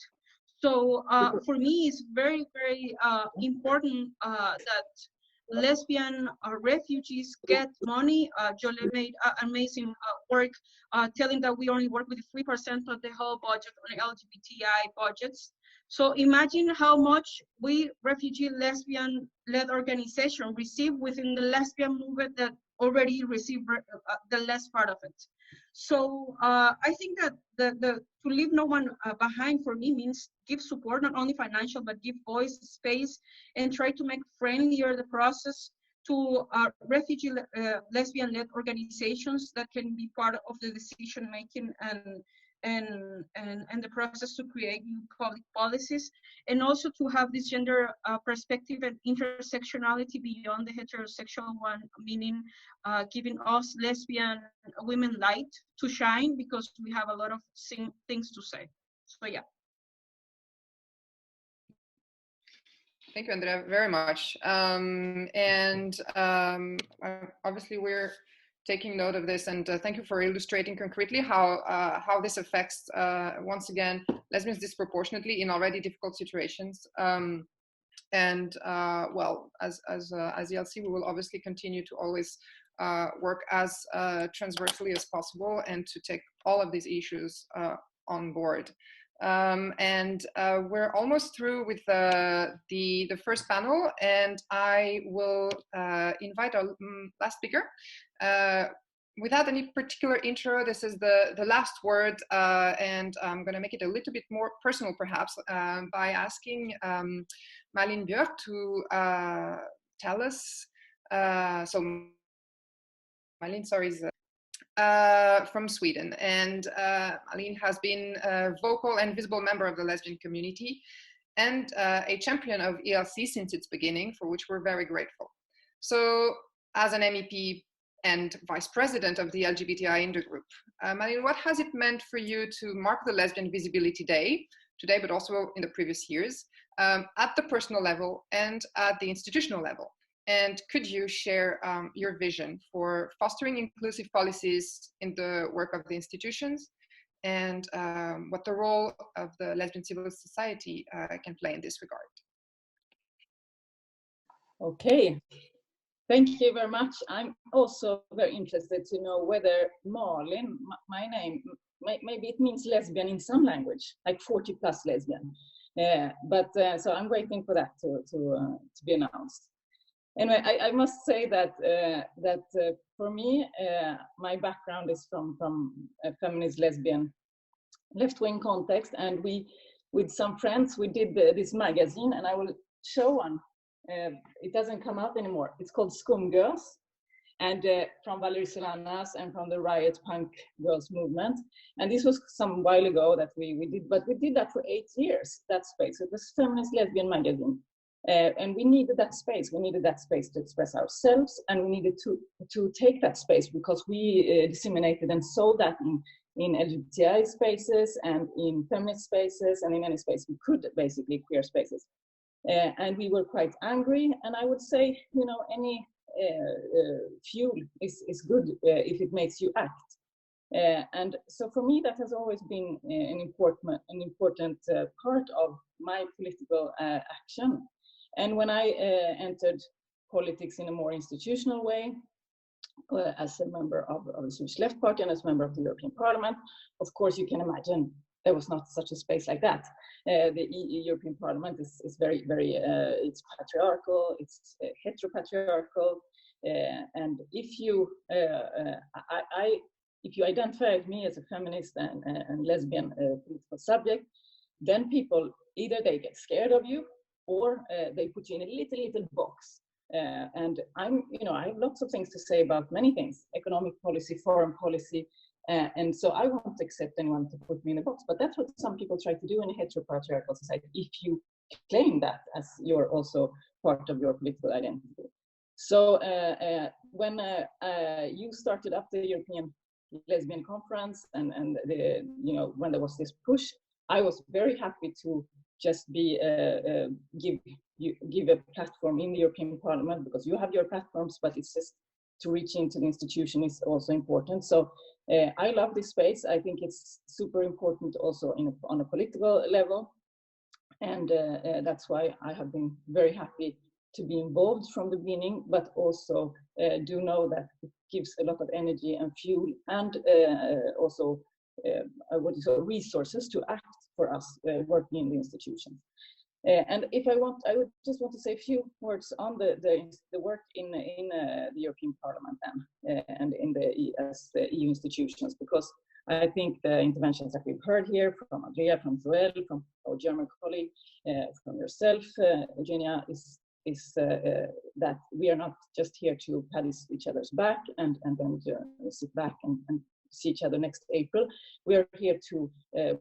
So for me, it's very, very important that lesbian refugees get money. Joëlle made amazing work telling that we only work with 3% of the whole budget on LGBTI budgets. So imagine how much we refugee lesbian-led organization receive within the lesbian movement that already received the less part of it. So I think that to leave no one behind for me means give support, not only financial, but give voice, space, and try to make friendlier the process to refugee lesbian-led organizations that can be part of the decision making and the process to create new public policies, and also to have this gender perspective and intersectionality beyond the heterosexual one, meaning giving us lesbian women light to shine, because we have a lot of things to say. So yeah. Thank you, Andrea, very much. Obviously we're taking note of this, and thank you for illustrating concretely how this affects, once again, lesbians disproportionately in already difficult situations. Well, as ELC, we will obviously continue to always work as transversely as possible and to take all of these issues on board. We're almost through with the first panel, and I will invite our last speaker. Without any particular intro, this is the last word, and I'm going to make it a little bit more personal, perhaps, by asking Malin Björk to tell us. So Malin, sorry, is from Sweden, and Malin has been a vocal and visible member of the lesbian community and a champion of ELC since its beginning, for which we're very grateful. So as an MEP and vice president of the LGBTI Intergroup, Malin, what has it meant for you to mark the Lesbian Visibility Day today, but also in the previous years, at the personal level and at the institutional level? And could you share your vision for fostering inclusive policies in the work of the institutions, and what the role of the lesbian civil society can play in this regard? Okay, thank you very much. I'm also very interested to know whether Malin, my name, maybe it means lesbian in some language, like 40+ lesbian. So I'm waiting for that to be announced. Anyway, I must say that for me, my background is from a feminist lesbian left-wing context, and we, with some friends, we did this magazine, and I will show one. It doesn't come out anymore. It's called Scum Girls, and from Valerie Solanas and from the Riot Punk Girls movement. And this was some while ago that we did, but we did that for 8 years, that space. It was feminist lesbian magazine. And we needed that space. We needed that space to express ourselves, and we needed to take that space because we disseminated and sold that in LGBTI spaces and in feminist spaces and in any space we could, basically queer spaces. And we were quite angry. And I would say, you know, any fuel is good if it makes you act. And so for me, that has always been an important part of my political action. And when I entered politics in a more institutional way, as a member of the Swedish Left Party and as a member of the European Parliament, of course, you can imagine there was not such a space like that. The European Parliament is very, very, it's patriarchal, it's heteropatriarchal, and if you identify me as a feminist and lesbian political subject, then people either they get scared of you, or they put you in a little box. And I have lots of things to say about many things: economic policy, foreign policy, and so I won't accept anyone to put me in a box. But that's what some people try to do in a heteropatriarchal society, if you claim that as you're also part of your political identity. So when you started up the European Lesbian Conference, and when there was this push, I was very happy to just give a platform in the European Parliament, because you have your platforms, but it's just to reach into the institution is also important. So I love this space. I think it's super important also on a political level, and that's why I have been very happy to be involved from the beginning, but also do know that it gives a lot of energy and fuel, and also resources to act for us working in the institutions. And if I would just want to say a few words on the work in the European Parliament then, and in the EU institutions, because I think the interventions that we've heard here from Andrea, from Joëlle, from our German colleague, from yourself, Eugenia, is that we are not just here to pat each other's back and then sit back and see each other next April. We are here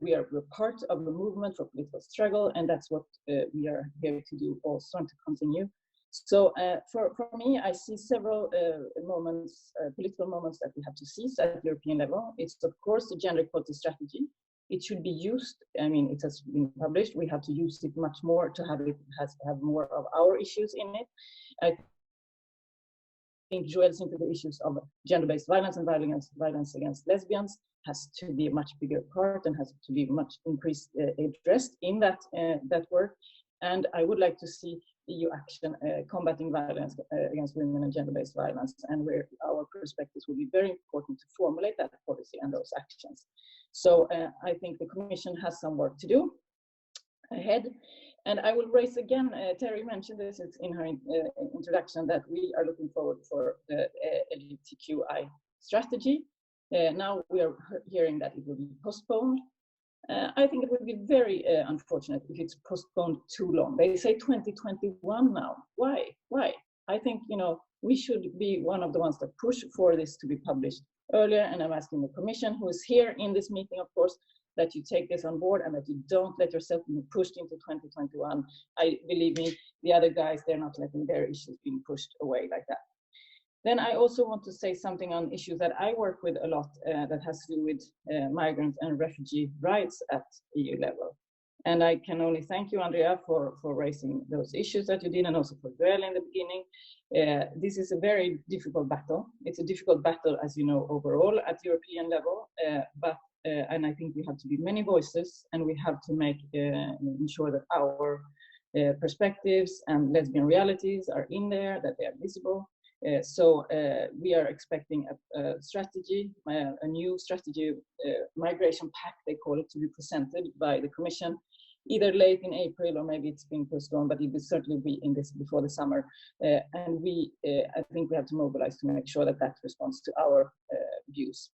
we're part of the movement for political struggle, and that's what we are here to do also, and to continue. So for me, I see several political moments that we have to seize at the European level. It's of course the gender equality strategy. It should be used. I mean, it has been published. We have to use it much more to have more of our issues in it. I think Joëlle's into the issues of gender-based violence and violence against lesbians has to be a much bigger part and has to be much increased addressed in that work. And I would like to see EU action combating violence against women and gender-based violence, and where our perspectives will be very important to formulate that policy and those actions. So I think the Commission has some work to do ahead. And I will raise again, Terry mentioned this in her introduction, that we are looking forward for the LGBTQI strategy. Now we are hearing that it will be postponed. I think it would be very unfortunate if it's postponed too long. They say 2021 now. Why? Why? I think, you know, we should be one of the ones that push for this to be published earlier. And I'm asking the Commission, who is here in this meeting, of course, that you take this on board and that you don't let yourself be pushed into 2021. Believe me, the other guys, they're not letting their issues being pushed away like that. Then I also want to say something on issues that I work with a lot that has to do with migrant and refugee rights at EU level. And I can only thank you, Andrea, for raising those issues that you did, and also for Joëlle in the beginning. This is a very difficult battle. It's a difficult battle, as you know, overall at European level, and I think we have to be many voices, and we have to ensure that our perspectives and lesbian realities are in there, that they are visible. So we are expecting a strategy, a new strategy, migration pact, they call it, to be presented by the Commission, either late in April or maybe it's been postponed, but it will certainly be in this before the summer. And I think we have to mobilize to make sure that that responds to our views.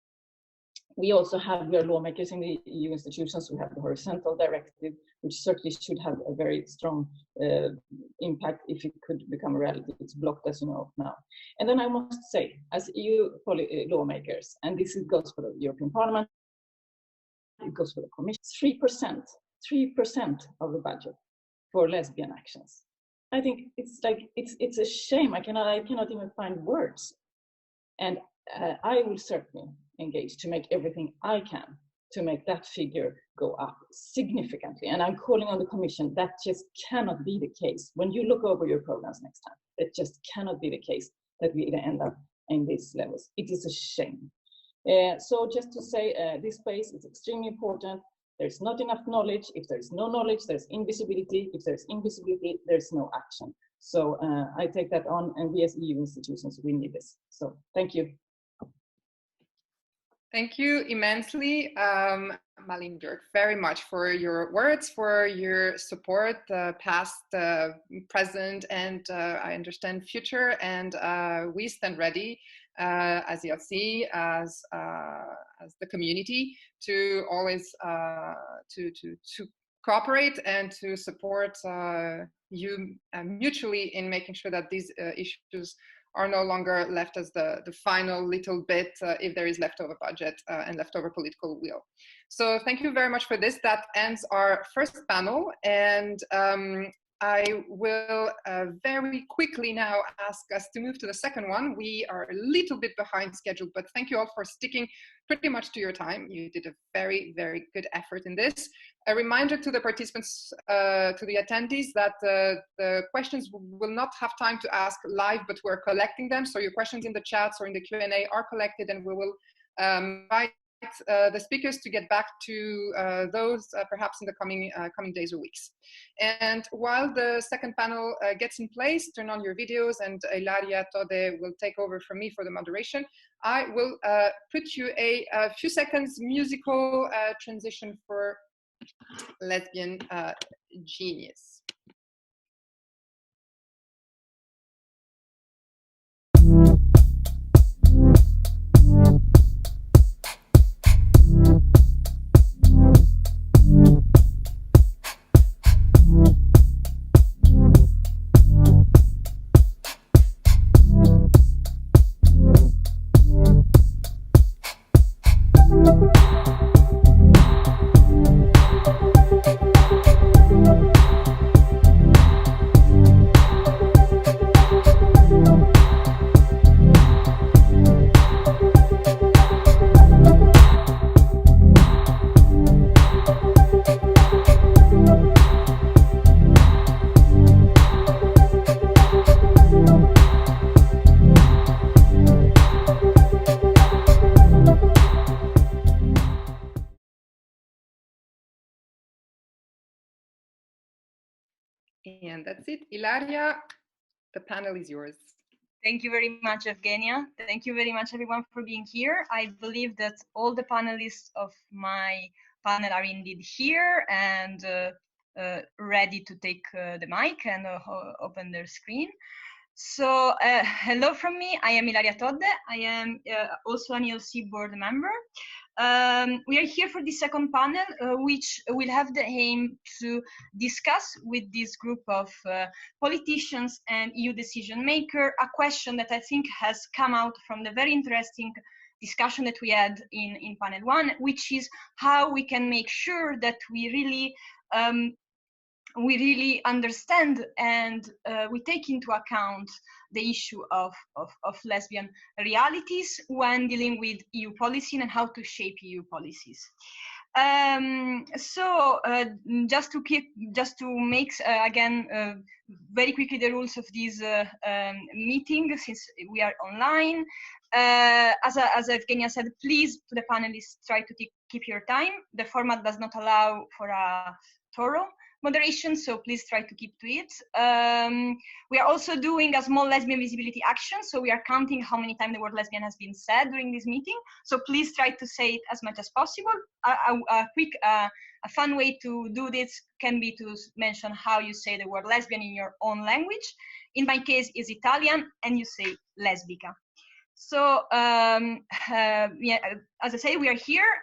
We also have, we are lawmakers in the EU institutions. We have the horizontal directive, which certainly should have a very strong impact if it could become a reality. It's blocked, as you know, now. And then I must say, as EU lawmakers, and this goes for the European Parliament, it goes for the Commission, 3% of the budget for lesbian actions. I think it's like, it's a shame. I cannot even find words. And I will certainly engage to make everything I can to make that figure go up significantly. And I'm calling on the Commission, that just cannot be the case. When you look over your programs next time, it just cannot be the case that we end up in these levels. It is a shame. So just to say, this space is extremely important. There's not enough knowledge. If there's no knowledge, there's invisibility. If there's invisibility, there's no action. So I take that on, and we as EU institutions, we need this. So thank you. Thank you immensely, Malin Dirk, very much for your words, for your support, past, present, and I understand future. And we stand ready as ELC, as the community, to always to cooperate and to support you mutually in making sure that these issues are no longer left as the final little bit if there is leftover budget and leftover political will. So thank you very much for this. That ends our first panel, and I will very quickly now ask us to move to the second one. We are a little bit behind schedule, but thank you all for sticking pretty much to your time. You did a very, very good effort in this. A reminder to the participants, to the attendees, that the questions will not have time to ask live, but we're collecting them. So your questions in the chats or in the Q&A are collected, and we will invite the speakers to get back to those perhaps in the coming days or weeks. And while the second panel gets in place, turn on your videos, and Ilaria Tode will take over from me for the moderation. I will put you a few seconds musical transition for Lesbian Genius. And that's it. Ilaria, the panel is yours. Thank you very much, Evgenia. Thank you very much, everyone, for being here. I believe that all the panelists of my panel are indeed here and ready to take the mic and open their screen. So hello from me. I am Ilaria Todde. I am also an ELC board member. We are here for the second panel, which will have the aim to discuss with this group of politicians and EU decision makers a question that I think has come out from the very interesting discussion that we had in panel one, which is how we can make sure that we really understand and we take into account the issue of lesbian realities when dealing with EU policy and how to shape EU policies. Just to make again very quickly the rules of this meeting, since we are online. As Evgenia said, please, to the panelists, try to keep your time. The format does not allow for a thorough moderation, so please try to keep to it. We are also doing a small lesbian visibility action, so we are counting how many times the word lesbian has been said during this meeting, so please try to say it as much as possible. A fun way to do this can be to mention how you say the word lesbian in your own language. In my case, is Italian, and you say lesbica. So yeah, as I say, we are here.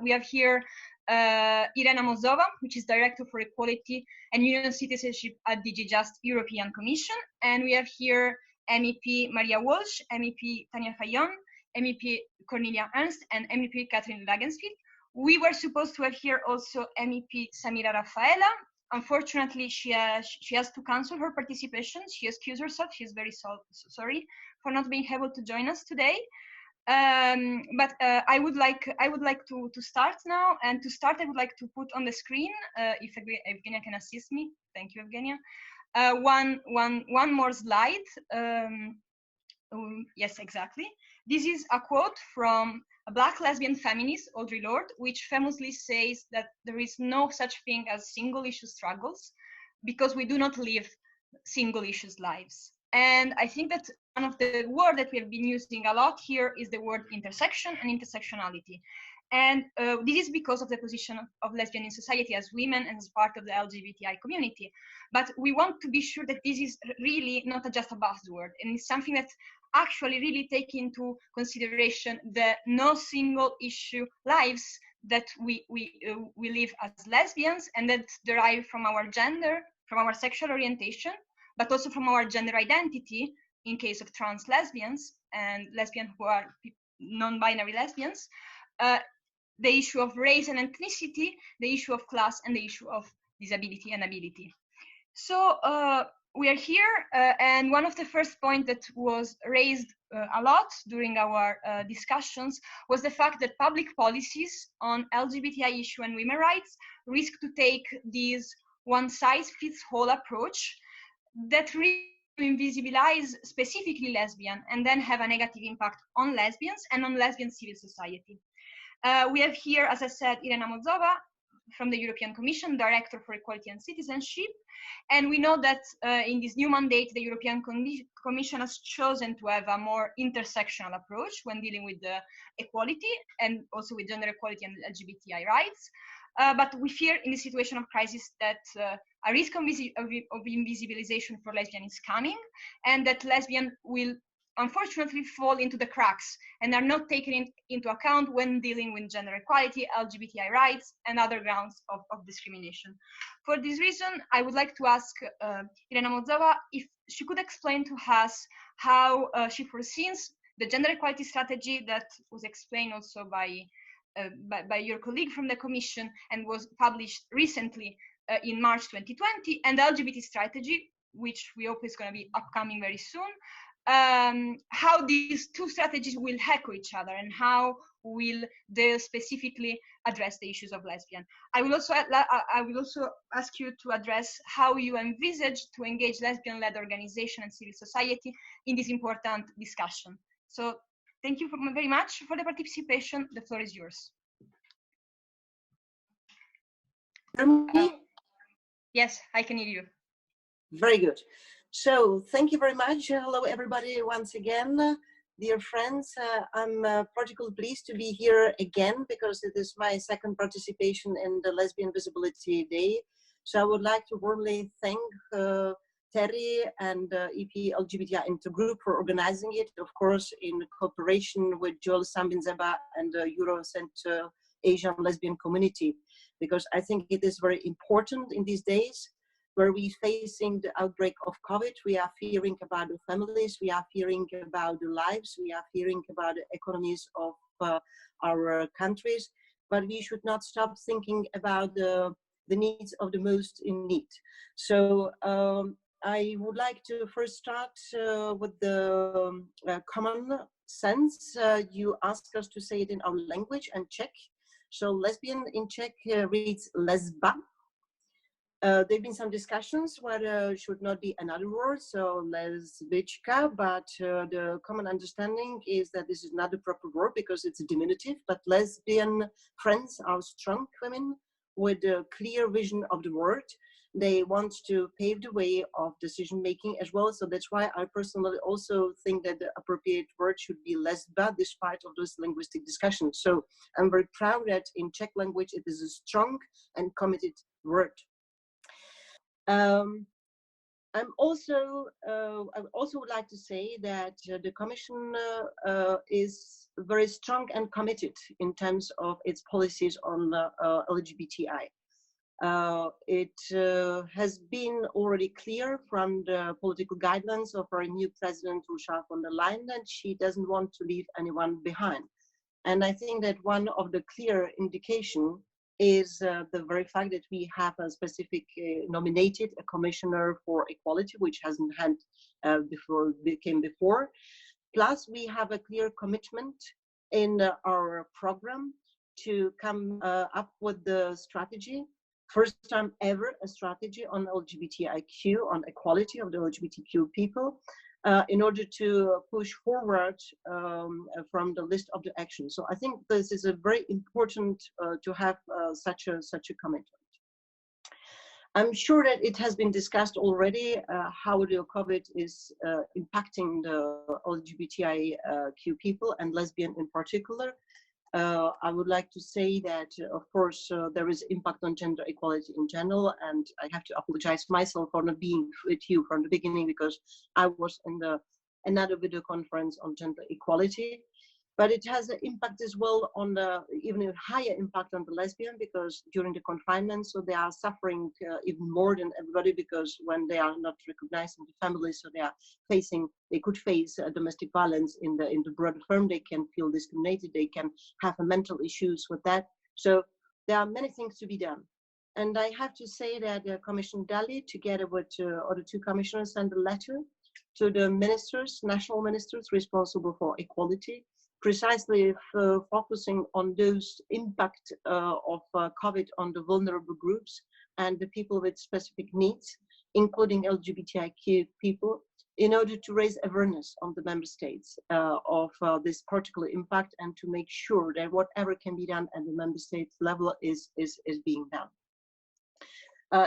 We have here Irena Nzeba, which is Director for Equality and Union Citizenship at DG Just European Commission. And we have here MEP Maria Walsh, MEP Tanya Fayon, MEP Cornelia Ernst, and MEP Catherine Lagenspiel. We were supposed to have here also MEP Samira Rafaela. Unfortunately, she has to cancel her participation. She excused herself. She is very sorry for not being able to join us today. But I would like to start now, and to start I would like to put on the screen, if Evgenia can assist me. Thank you, Evgenia. One more slide. Yes, exactly. This is a quote from a Black lesbian feminist, Audre Lorde, which famously says that there is no such thing as single issue struggles because we do not live single issues lives. And I think that one of the words that we have been using a lot here is the word intersection and intersectionality. And this is because of the position of lesbian in society as women and as part of the LGBTI community. But we want to be sure that this is really not just a buzzword, and it's something that actually really take into consideration the no single issue lives that we live as lesbians, and that derive from our gender, from our sexual orientation, but also from our gender identity in case of trans lesbians and lesbians who are non-binary lesbians, the issue of race and ethnicity, the issue of class, and the issue of disability and ability. So we are here, and one of the first points that was raised a lot during our discussions was the fact that public policies on LGBTI issue and women's rights risk to take this one-size-fits-all approach that really invisibilize specifically lesbian and then have a negative impact on lesbians and on lesbian civil society. We have here, as I said, Irena Nzeba from the European Commission, Director for Equality and Citizenship. And we know that in this new mandate, the European Commission has chosen to have a more intersectional approach when dealing with the equality and also with gender equality and LGBTI rights. But we fear in the situation of crisis that a risk of invisibilization for lesbian is coming, and that lesbian will unfortunately fall into the cracks and are not taken into account when dealing with gender equality, LGBTI rights, and other grounds of discrimination. For this reason, I would like to ask Irena Nzeba if she could explain to us how she foresees the gender equality strategy that was explained also by your colleague from the Commission and was published recently in March 2020, and the LGBT strategy, which we hope is going to be upcoming very soon. How these two strategies will echo each other and how will they specifically address the issues of lesbian. I will also ask you to address how you envisage to engage lesbian-led organization and civil society in this important discussion. So thank you very much for the participation. The floor is yours. Yes, I can hear you. Very good. So thank you very much. Hello, everybody, once again. Dear friends, I'm particularly pleased to be here again because it is my second participation in the Lesbian Visibility Day. So I would like to warmly thank Terry and EP LGBTI Intergroup for organizing it, of course, in cooperation with Joëlle, Sambi, Nzeba, and the Eurocentralasian Lesbian Community, because I think it is very important in these days where we're facing the outbreak of COVID. We are fearing about the families, we are fearing about the lives, we are fearing about the economies of our countries, but we should not stop thinking about the needs of the most in need. So I would like to first start with the common sense. You asked us to say it in our language and Czech. So lesbian in Czech reads lesba. There have been some discussions whether it should not be another word, so lesbička, but the common understanding is that this is not the proper word because it's a diminutive, but lesbian friends are strong women with a clear vision of the word. They want to pave the way of decision making as well, so that's why I personally also think that the appropriate word should be lesba, despite of those linguistic discussions. So I'm very proud that in Czech language it is a strong and committed word. I also would like to say that the Commission is very strong and committed in terms of its policies on LGBTI. It has been already clear from the political guidelines of our new president, Ursula von der Leyen, that she doesn't want to leave anyone behind. And I think that one of the clear indication is the very fact that we have a specific nominated a commissioner for equality, which hasn't had before. Plus, we have a clear commitment in our program to come up with the strategy, first time ever, a strategy on LGBTIQ, on equality of the LGBTQ people, in order to push forward from the list of the actions. So I think this is a very important to have such a commitment. I'm sure that it has been discussed already how the COVID is impacting the LGBTIQ people and lesbian in particular. I would like to say that, of course, there is impact on gender equality in general, and I have to apologize myself for not being with you from the beginning because I was in another video conference on gender equality. But it has an impact as well on the even a higher impact on the lesbian, because during the confinement, so they are suffering even more than everybody, because when they are not recognized in the family, so they could face domestic violence in the broader firm. They can feel discriminated. They can have mental issues with that. So there are many things to be done. And I have to say that Commissioner Dalli, together with other two commissioners, sent a letter to the ministers, national ministers responsible for equality, precisely focusing on those impact of COVID on the vulnerable groups and the people with specific needs, including LGBTIQ people, in order to raise awareness on the member states of this particular impact, and to make sure that whatever can be done at the member states level is being done.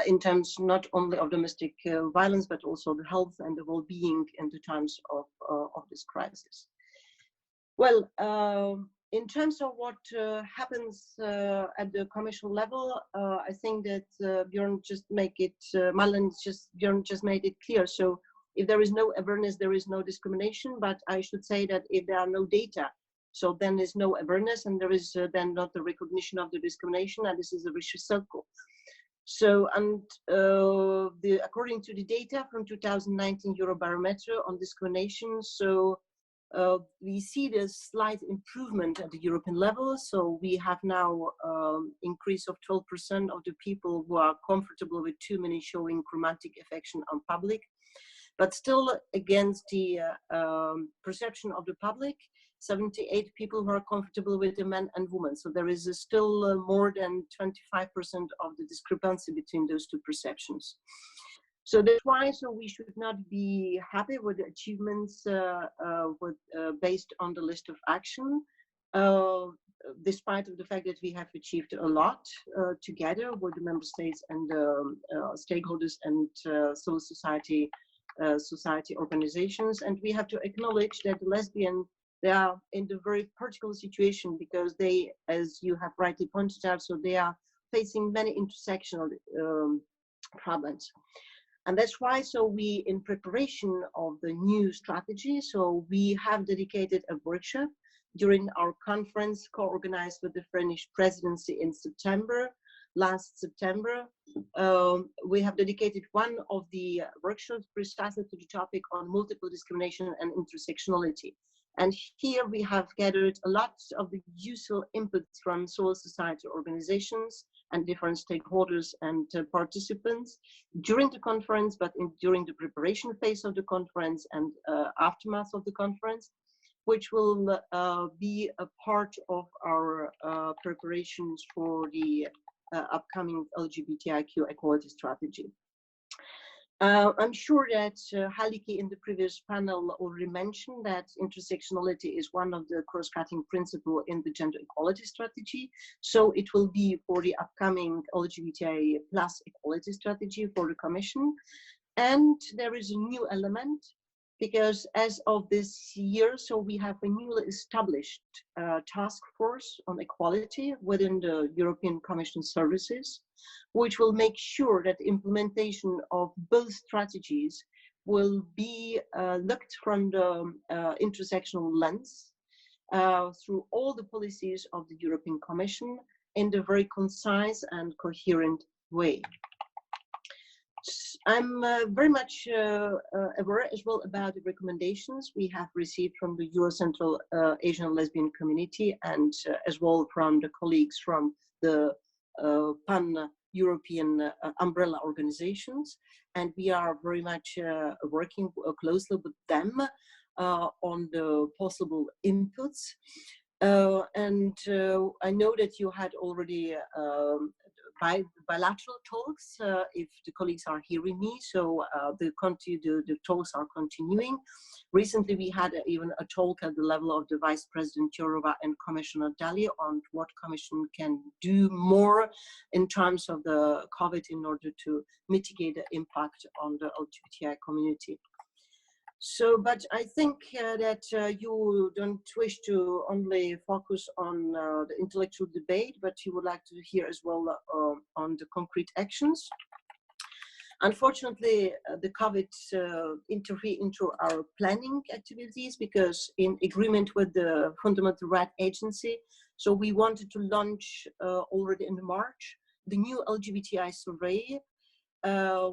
In terms not only of domestic violence, but also the health and the well-being in the times of this crisis. Well, in terms of what happens at the Commission level, I think that Björn just made it clear. So if there is no awareness, there is no discrimination. But I should say that if there are no data, so then there's no awareness, and there is then not the recognition of the discrimination, and this is a vicious circle. So, and according to the data from 2019 Eurobarometer on discrimination, so we see the slight improvement at the European level. So we have now increase of 12% of the people who are comfortable with too many showing chromatic affection on public. But still, against the perception of the public, 78 people who are comfortable with the men and women. So there is still more than 25% of the discrepancy between those two perceptions. So that's why we should not be happy with the achievements based on the list of action, despite of the fact that we have achieved a lot together with the member states and stakeholders and civil society organizations. And we have to acknowledge that the lesbian, they are in the very particular situation because they, as you have rightly pointed out, so they are facing many intersectional problems. And that's why, so we, in preparation of the new strategy, so we have dedicated a workshop during our conference co-organized with the French presidency in September, last September. We have dedicated one of the workshops precisely to the topic on multiple discrimination and intersectionality. And here we have gathered a lot of the useful inputs from civil society organizations and different stakeholders and participants during the conference, but during the preparation phase of the conference and aftermath of the conference, which will be a part of our preparations for the upcoming LGBTIQ equality strategy. I'm sure that Haliki in the previous panel already mentioned that intersectionality is one of the cross-cutting principles in the gender equality strategy. So it will be for the upcoming LGBTI plus equality strategy for the Commission. And there is a new element, because as of this year, so we have a newly established task force on equality within the European Commission services, which will make sure that the implementation of both strategies will be looked from the intersectional lens through all the policies of the European Commission in a very concise and coherent way. I'm very much aware as well about the recommendations we have received from the Eurocentralasian Lesbian Community and as well from the colleagues from the pan-European umbrella organizations. And we are very much working closely with them on the possible inputs. I know that you had already bilateral talks, if the colleagues are hearing me, so the talks are continuing. Recently, we had even a talk at the level of the Vice President Jourova and Commissioner Dalli on what Commission can do more in terms of the COVID in order to mitigate the impact on the LGBTI community. So, but I think that you don't wish to only focus on the intellectual debate, but you would like to hear as well on the concrete actions. Unfortunately, the COVID interfered into our planning activities because in agreement with the Fundamental Rights Agency, so we wanted to launch already in March the new LGBTI survey,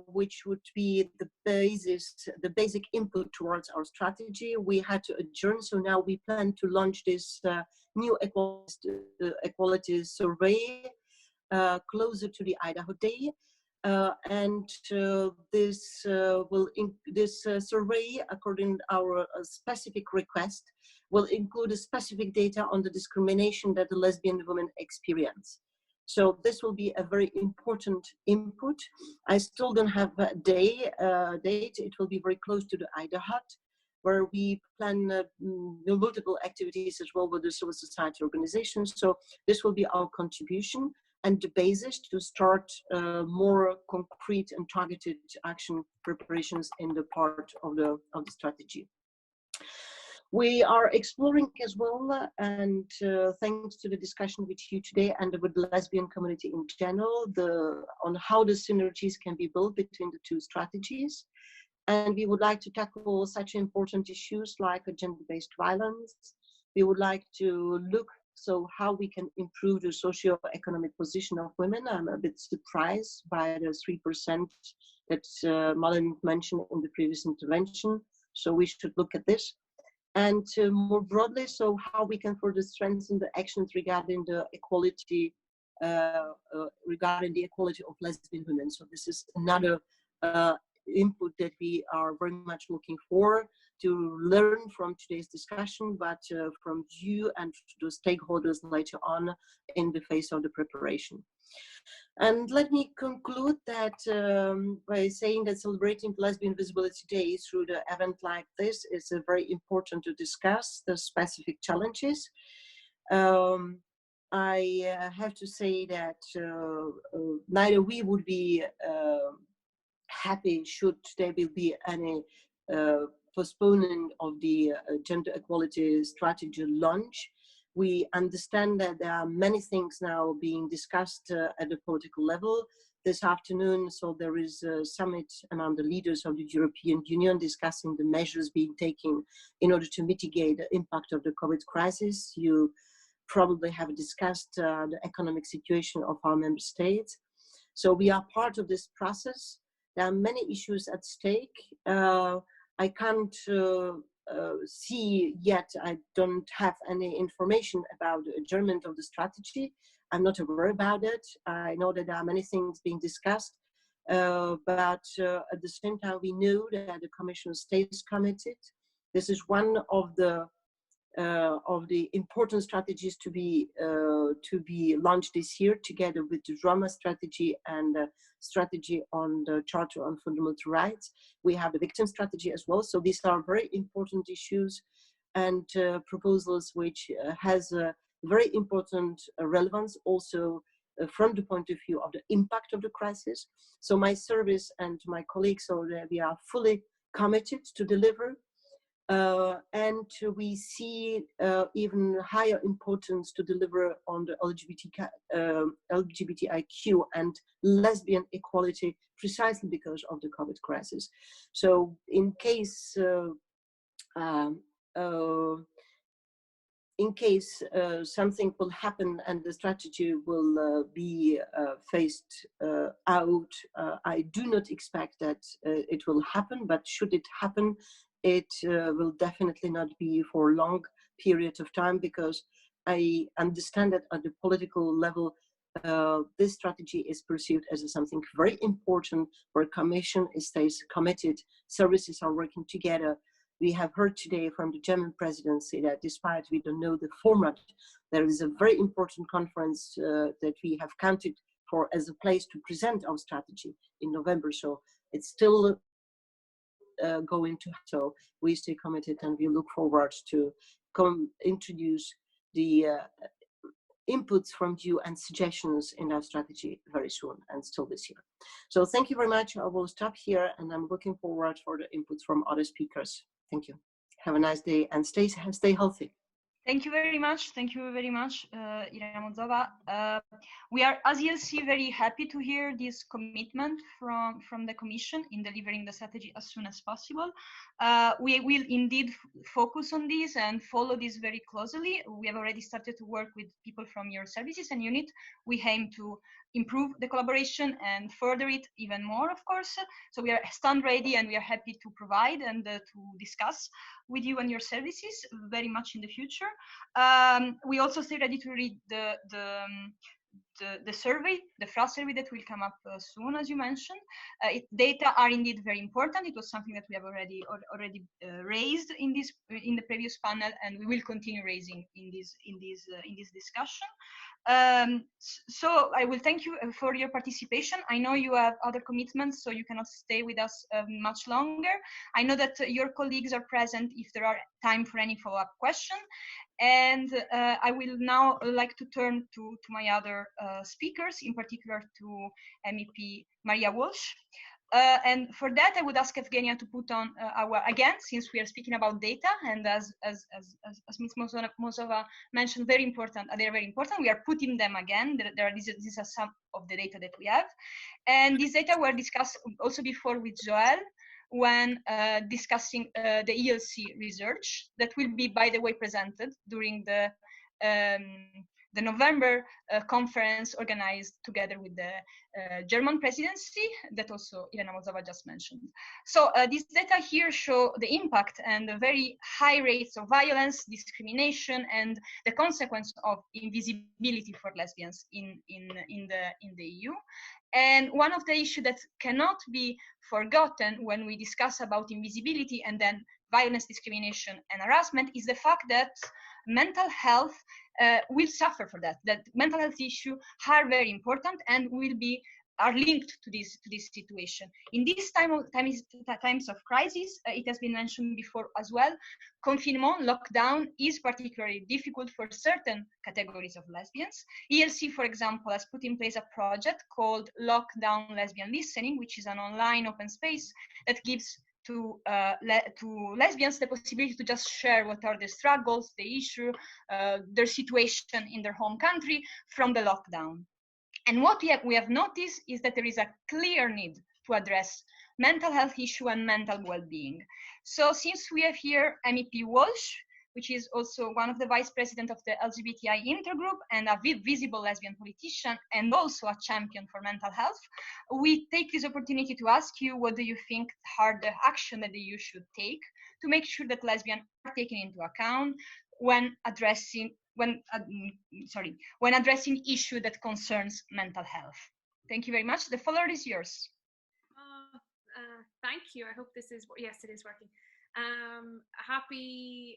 which would be the basic input towards our strategy. We had to adjourn, so now we plan to launch this new equality survey closer to the Idaho Day. This survey, according to our specific request, will include a specific data on the discrimination that the lesbian women experience. So this will be a very important input. I still don't have a date. It will be very close to the Idaho, where we plan multiple activities as well with the civil society organizations. So this will be our contribution and the basis to start more concrete and targeted action preparations in the part of the strategy. We are exploring as well, and thanks to the discussion with you today and with the lesbian community in general, on how the synergies can be built between the two strategies. And we would like to tackle such important issues like gender-based violence. We would like to look how we can improve the socio-economic position of women. I'm a bit surprised by the 3% that Malin mentioned in the previous intervention. So we should look at this. And more broadly, so how we can further strengthen the actions regarding the equality, of lesbian women. So this is another input that we are very much looking for to learn from today's discussion, but from you and the stakeholders later on in the phase of the preparation. And let me conclude that by saying that celebrating Lesbian Visibility Day through the event like this is very important to discuss the specific challenges. I have to say that neither we would be happy should there will be any postponement of the gender equality strategy launch. We understand that there are many things now being discussed at the political level. this afternoon. So there is a summit among the leaders of the European Union discussing the measures being taken in order to mitigate the impact of the COVID crisis. You probably have discussed the economic situation of our member states. So we are part of this process. There are many issues at stake. I can't see yet, I don't have any information about the adjournment of the strategy. I'm not aware about it. I know that there are many things being discussed, but at the same time, we know that the Commission stays committed. This is one of the important strategies to be launched this year, together with the Roma strategy and the strategy on the Charter on Fundamental Rights. We have the victim strategy as well. So these are very important issues and proposals which has a very important relevance also from the point of view of the impact of the crisis. So my service and my colleagues, so we are fully committed to deliver. And we see even higher importance to deliver on the LGBTIQ and lesbian equality, precisely because of the COVID crisis. So in case something will happen and the strategy will be phased out, I do not expect that it will happen, but should it happen, it will definitely not be for a long period of time, because I understand that at the political level, this strategy is perceived as something very important, where Commission stays committed, services are working together. We have heard today from the German presidency that despite we don't know the format, there is a very important conference that we have counted for as a place to present our strategy in November. So it's still going to, so we stay committed and we look forward to introduce the inputs from you and suggestions in our strategy very soon and still this year. So thank you very much. I will stop here and I'm looking forward for the inputs from other speakers. Thank you. Have a nice day and stay healthy. Thank you very much. Thank you very much, Irena Nzeba. We are, as ELC, very happy to hear this commitment from the Commission in delivering the strategy as soon as possible. We will indeed focus on this and follow this very closely. We have already started to work with people from your services and unit. We aim to improve the collaboration and further it even more, of course. So we are stand ready and we are happy to provide and to discuss with you and your services very much in the future. We also stay ready to read the survey, the FRA survey that will come up soon, as you mentioned. Data are indeed very important. It was something that we have already raised in the previous panel, and we will continue raising in this discussion. So I will thank you for your participation. I know you have other commitments, so you cannot stay with us much longer. I know that your colleagues are present if there are time for any follow-up question. And I will now like to turn to my other speakers, in particular to MEP Maria Walsh. And for that, I would ask Evgenia to put on again, since we are speaking about data, and as Ms. Mozova mentioned, they're very important, we are putting them again. These are some of the data that we have. And these data were discussed also before with Joëlle, when discussing the ELC research that will be, by the way, presented during the November conference organized together with the German presidency that also Irena Mozova just mentioned. So these data here show the impact and the very high rates of violence, discrimination, and the consequence of invisibility for lesbians in the EU. And one of the issues that cannot be forgotten when we discuss about invisibility and then violence, discrimination, and harassment is the fact that mental health will suffer for that. That mental health issues are very important and are linked to this situation. In these times of crisis, it has been mentioned before as well, confinement, lockdown is particularly difficult for certain categories of lesbians. ELC, for example, has put in place a project called Lockdown Lesbian Listening, which is an online open space that gives to lesbians the possibility to just share what are the struggles, the issue, their situation in their home country from the lockdown. And what we have noticed is that there is a clear need to address mental health issue and mental well-being. So since we have here MEP Walsh, which is also one of the vice president of the LGBTI Intergroup and a visible lesbian politician and also a champion for mental health, we take this opportunity to ask you, what do you think are the action that you should take to make sure that lesbians are taken into account when addressing issue that concerns mental health? Thank you very much. The floor is yours. Thank you. I hope this is, yes, it is working. Happy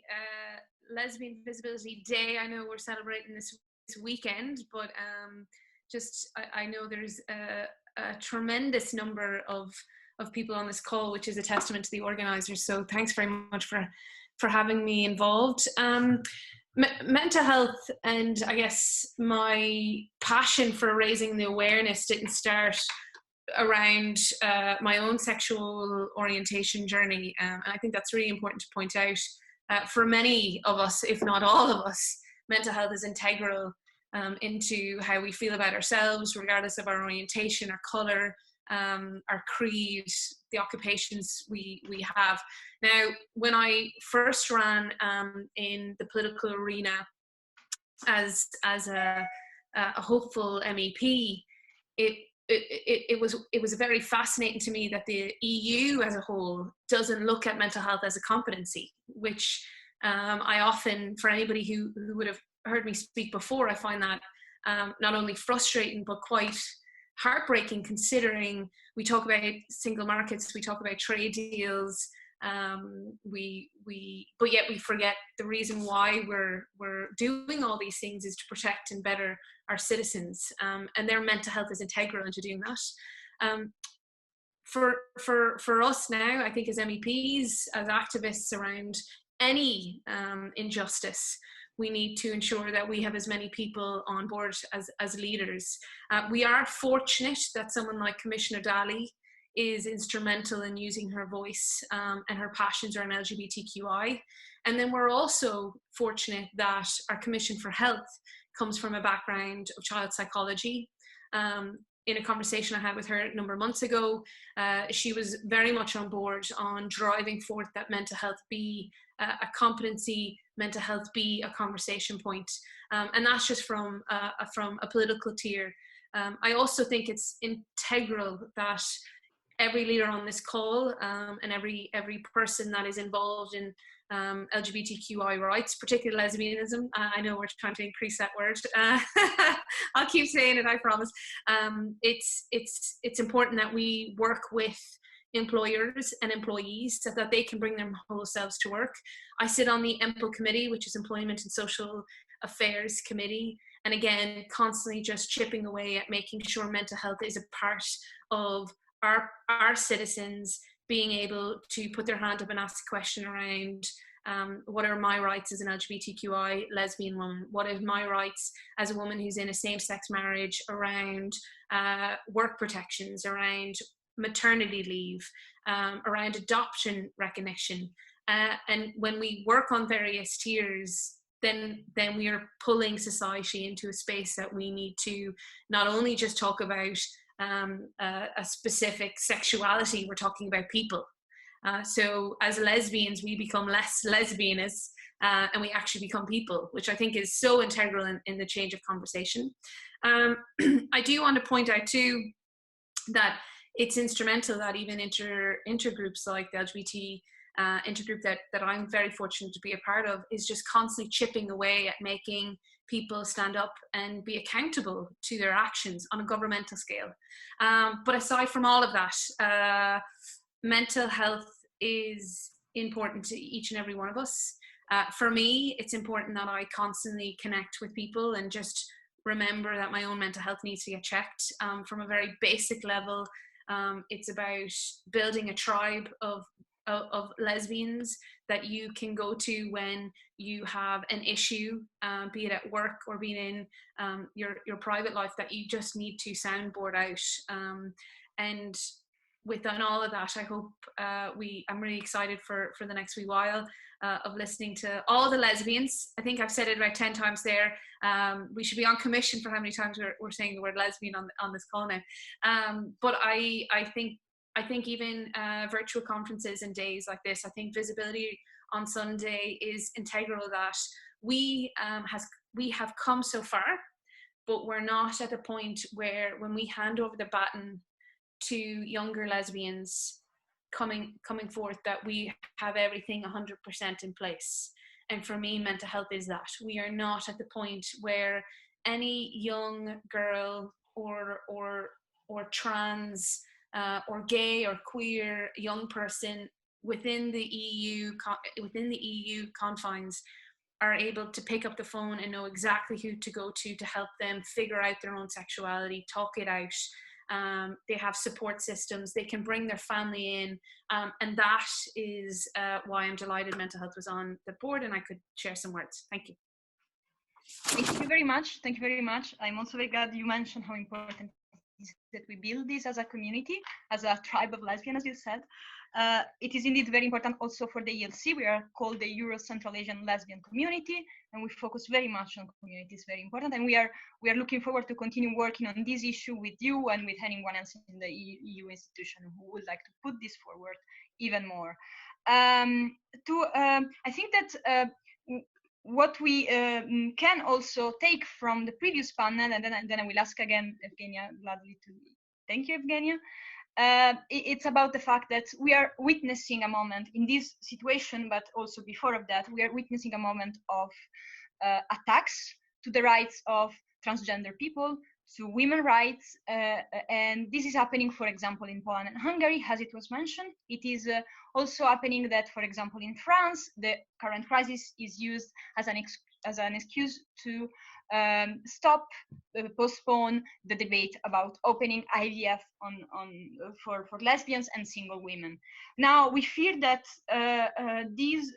Lesbian Visibility Day. I know we're celebrating this weekend, but I know there's a tremendous number of people on this call, which is a testament to the organizers. So thanks very much for having me involved. Mental health, and I guess my passion for raising the awareness didn't start around my own sexual orientation journey, and I think that's really important to point out. For many of us, if not all of us, mental health is integral into how we feel about ourselves, regardless of our orientation, our colour, our creed, the occupations we have. Now, when I first ran in the political arena as a hopeful MEP, it was very fascinating to me that the EU as a whole doesn't look at mental health as a competency, which I often, for anybody who would have heard me speak before, I find that not only frustrating but quite heartbreaking, considering we talk about single markets, we talk about trade deals, but yet we forget the reason why we're doing all these things is to protect and better our citizens, and their mental health is integral into doing that. For us now, I think as MEPs, as activists around any injustice, we need to ensure that we have as many people on board as leaders. We are fortunate that someone like Commissioner Dalli is instrumental in using her voice and her passions around LGBTQI. And then we're also fortunate that our Commission for Health comes from a background of child psychology. In a conversation I had with her a number of months ago, she was very much on board on driving forth that mental health be a competency, mental health be a conversation point. And that's just from a political tier. I also think it's integral that every leader on this call and every person that is involved in LGBTQI rights, particularly lesbianism, I know we're trying to increase that word. I'll keep saying it, I promise. It's important that we work with employers and employees so that they can bring their whole selves to work. I sit on the EMPL committee, which is Employment and Social Affairs Committee, and again, constantly just chipping away at making sure mental health is a part of our citizens being able to put their hand up and ask a question around what are my rights as an LGBTQI lesbian woman? What are my rights as a woman who's in a same-sex marriage around work protections, around maternity leave, around adoption recognition? And when we work on various tiers, then we are pulling society into a space that we need to not only just talk about a specific sexuality, we're talking about people. So as lesbians, we become less lesbianist and we actually become people, which I think is so integral in the change of conversation. I do want to point out too that it's instrumental that even intergroups like the LGBT intergroup that I'm very fortunate to be a part of is just constantly chipping away at making people stand up and be accountable to their actions on a governmental scale. But aside from all of that, mental health is important to each and every one of us. For me, it's important that I constantly connect with people and just remember that my own mental health needs to get checked from a very basic level. It's about building a tribe of lesbians that you can go to when you have an issue, be it at work or being in your private life, that you just need to soundboard out. And within all of that, I hope I'm really excited for the next wee while of listening to all the lesbians. I think I've said it about 10 times there. We should be on commission for how many times we're saying the word lesbian on this call now. But I think even virtual conferences and days like this, I think Visibility on Sunday is integral. That we have come so far, but we're not at the point where when we hand over the baton to younger lesbians coming forth, that we have everything 100% in place. And for me, mental health is that. We are not at the point where any young girl or trans or gay or queer young person within the EU confines are able to pick up the phone and know exactly who to go to help them figure out their own sexuality, talk it out. They have support systems, they can bring their family in, and that is why I'm delighted mental health was on the board and I could share some words. Thank you. Thank you very much. Thank you very much. I'm also very glad you mentioned how important it is that we build this as a community, as a tribe of lesbians, as you said. It is indeed very important also for the ELC. We are called the Eurocentralasian Lesbian Community, and we focus very much on community. It's very important, and we are looking forward to continue working on this issue with you and with anyone else in the EU institution who would like to put this forward even more. I think that what we can also take from the previous panel, and then I will ask again Evgenia gladly to thank you, Evgenia. It's about the fact that we are witnessing a moment in this situation, but also before of that, we are witnessing a moment of attacks to the rights of transgender people, to women's rights, and this is happening, for example, in Poland and Hungary, as it was mentioned. It is also happening that, for example, in France, the current crisis is used as an excuse to postpone the debate about opening IVF for lesbians and single women. Now, we fear that these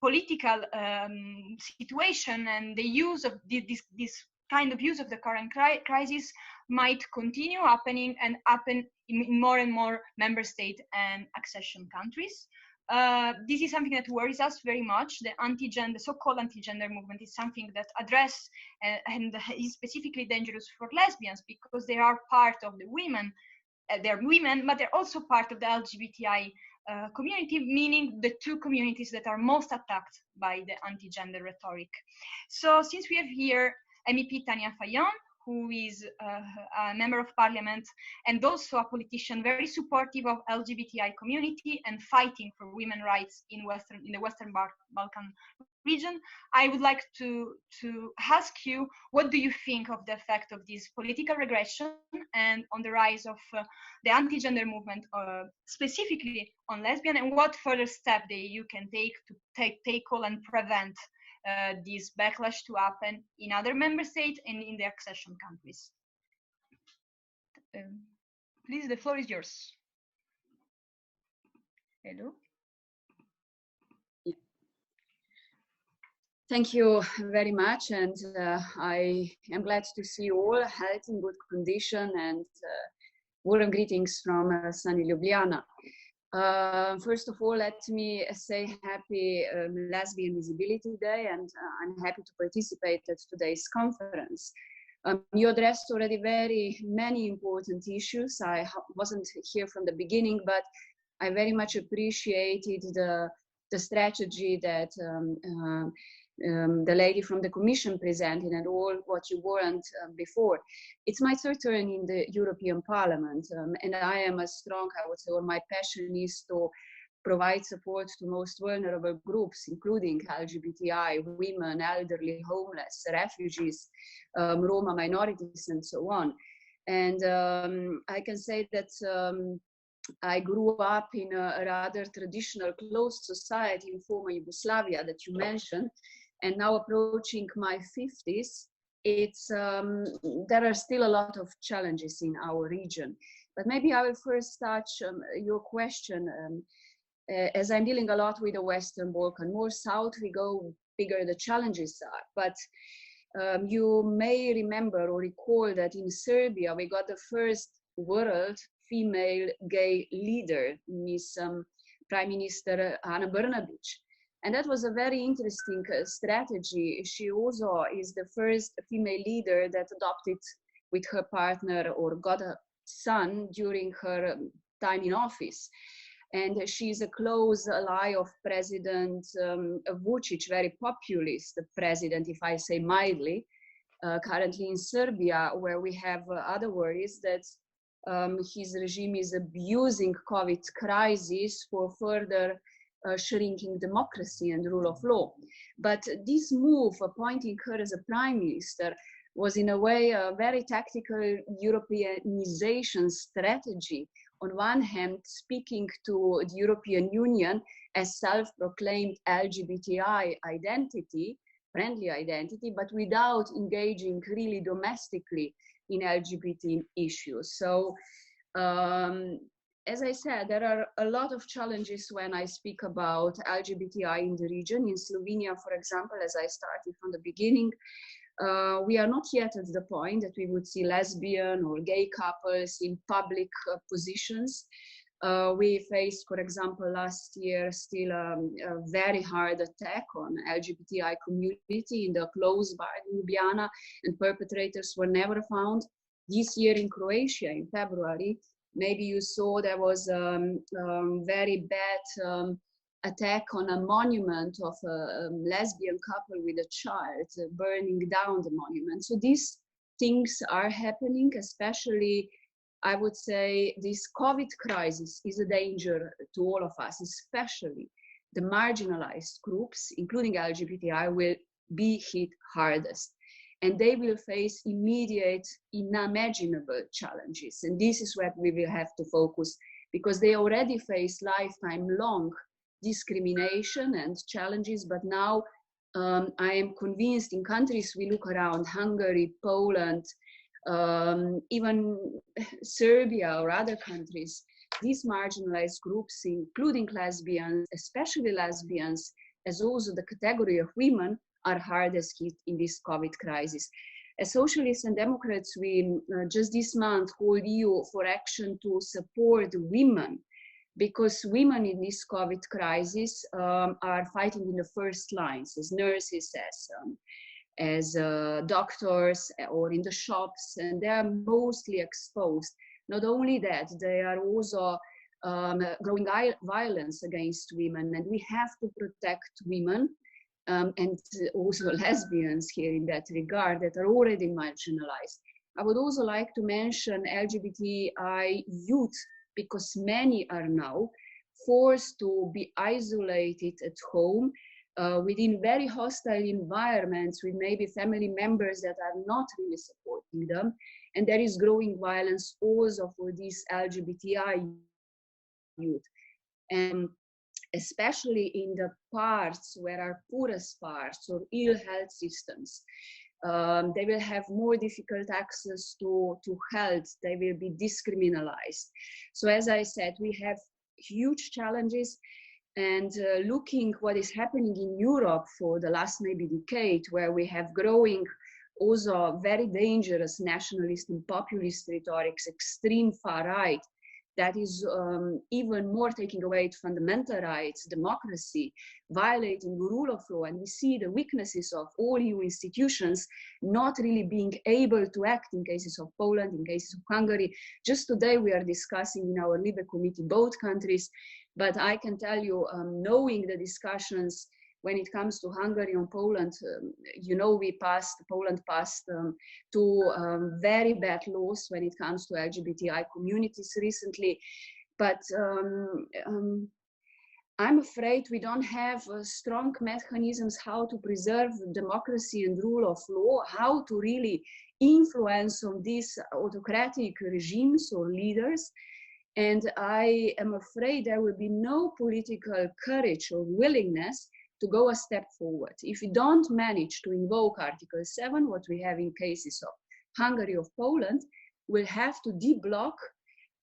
political situation and the use of this kind of use of the current crisis might continue happening and happen in more and more member state and accession countries. This is something that worries us very much. The so-called anti-gender movement is something that addresses and is specifically dangerous for lesbians because they are part of the women. They're women, but they're also part of the LGBTI community, meaning the two communities that are most attacked by the anti-gender rhetoric. So since we have here MEP Tania Fayon, who is a member of parliament and also a politician very supportive of LGBTI community and fighting for women's rights in the Western Balkan region, I would like to ask you, what do you think of the effect of this political regression and on the rise of the anti-gender movement, specifically on lesbian, and what further step the EU can take to tackle and prevent this backlash to happen in other member states and in the accession countries? Please, the floor is yours. Hello. Thank you very much, and I am glad to see you all healthy, in good condition, and warm greetings from sunny Ljubljana. First of all, let me say happy Lesbian Visibility Day, and I'm happy to participate at today's conference. You addressed already very many important issues. I wasn't here from the beginning, but I very much appreciated the strategy that the lady from the Commission presented and all what you warned before. It's my third term in the European Parliament, and I am a strong, I would say, or my passion is to provide support to most vulnerable groups, including LGBTI, women, elderly, homeless, refugees, Roma minorities, and so on. And I can say that I grew up in a rather traditional closed society in former Yugoslavia that you mentioned, and now approaching my 50s, there are still a lot of challenges in our region. But maybe I will first touch your question. As I'm dealing a lot with the Western Balkan, more south we go, bigger the challenges are. But you may remember or recall that in Serbia, we got the first world female gay leader, Miss Prime Minister Ana Brnabić. And that was a very interesting strategy. She also is the first female leader that adopted with her partner or got a son during her time in office. And she's a close ally of President Vučić, very populist president, if I say mildly, currently in Serbia, where we have other worries that his regime is abusing COVID crisis for further shrinking democracy and rule of law. But this move, appointing her as a prime minister, was in a way a very tactical Europeanization strategy. On one hand, speaking to the European Union as self-proclaimed LGBTI identity, friendly identity, but without engaging really domestically in LGBT issues. So, as I said, there are a lot of challenges when I speak about LGBTI in the region. In Slovenia, for example, as I started from the beginning, we are not yet at the point that we would see lesbian or gay couples in public positions. We faced, for example, last year still a very hard attack on LGBTI community in the close bar in Ljubljana, and perpetrators were never found. This year in Croatia, in February, maybe you saw there was a very bad attack on a monument of a lesbian couple with a child, burning down the monument. So these things are happening, especially, I would say, this COVID crisis is a danger to all of us, especially the marginalized groups, including LGBTI, will be hit hardest. And they will face immediate, unimaginable challenges. And this is where we will have to focus, because they already face lifetime-long discrimination and challenges. But now I am convinced in countries we look around, Hungary, Poland, even Serbia or other countries, these marginalized groups, including lesbians, especially lesbians, as also the category of women, are hardest hit in this COVID crisis. As Socialists and Democrats, we just this month called EU for action to support women, because women in this COVID crisis are fighting in the first lines as nurses, as doctors, or in the shops, and they are mostly exposed. Not only that, they are also growing violence against women, and we have to protect women. And also lesbians here in that regard that are already marginalized. I would also like to mention LGBTI youth, because many are now forced to be isolated at home within very hostile environments with maybe family members that are not really supporting them. And there is growing violence also for these LGBTI youth. And especially in the parts where are poorest parts or ill health systems. They will have more difficult access to health. They will be discriminalized. So as I said, we have huge challenges, and looking what is happening in Europe for the last maybe decade, where we have growing also very dangerous nationalist and populist rhetorics, extreme far right, that is even more taking away fundamental rights, democracy, violating the rule of law. And we see the weaknesses of all EU institutions not really being able to act in cases of Poland, in cases of Hungary. Just today we are discussing in our LIBE committee both countries, but I can tell you, knowing the discussions when it comes to Hungary and Poland, you know, Poland passed two very bad laws when it comes to LGBTI communities recently. But I'm afraid we don't have strong mechanisms how to preserve democracy and rule of law, how to really influence on these autocratic regimes or leaders. And I am afraid there will be no political courage or willingness to go a step forward. If we don't manage to invoke Article 7, what we have in cases of Hungary or Poland, we'll have to deblock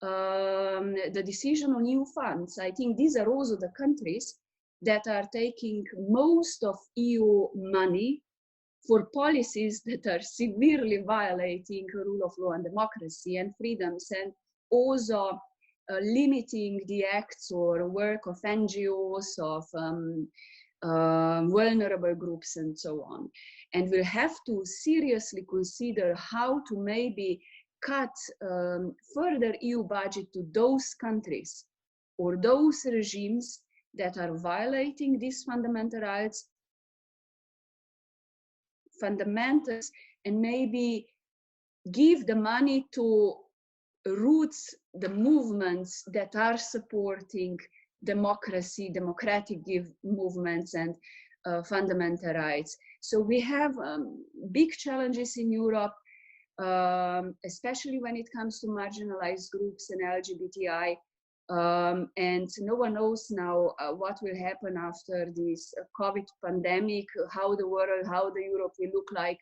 the decision on EU funds. I think these are also the countries that are taking most of EU money for policies that are severely violating the rule of law and democracy and freedoms. And also limiting the acts or work of NGOs, of vulnerable groups and so on. And we'll have to seriously consider how to maybe cut further EU budget to those countries or those regimes that are violating these fundamental rights, fundamentals, and maybe give the money to roots, the movements that are supporting democracy, democratic movements, and fundamental rights. So we have big challenges in Europe, especially when it comes to marginalized groups and LGBTI. And no one knows now what will happen after this COVID pandemic, how the world, how the Europe will look like.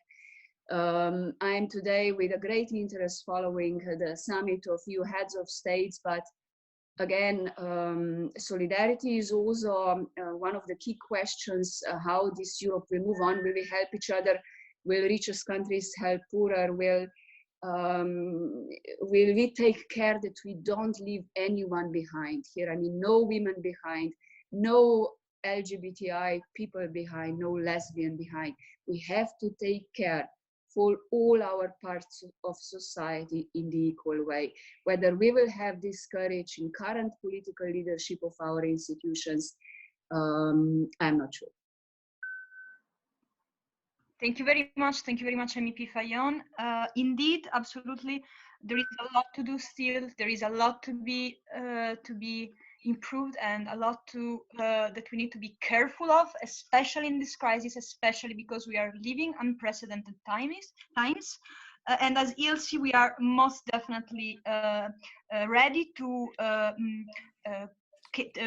I am today with a great interest following the summit of EU heads of states, but again, solidarity is also one of the key questions, how this Europe will move on. Will we help each other? Will richest countries help poorer? Will we take care that we don't leave anyone behind here? I mean, no women behind, no LGBTI people behind, no lesbian behind. We have to take care for all our parts of society in the equal way. Whether we will have this courage in current political leadership of our institutions, I'm not sure. Thank you very much. Thank you very much, MEP Fayon. Indeed, absolutely, there is a lot to do still. There is a lot to be improved, and a lot to that we need to be careful of, especially in this crisis, especially because we are living unprecedented times. And as ELC, we are most definitely ready to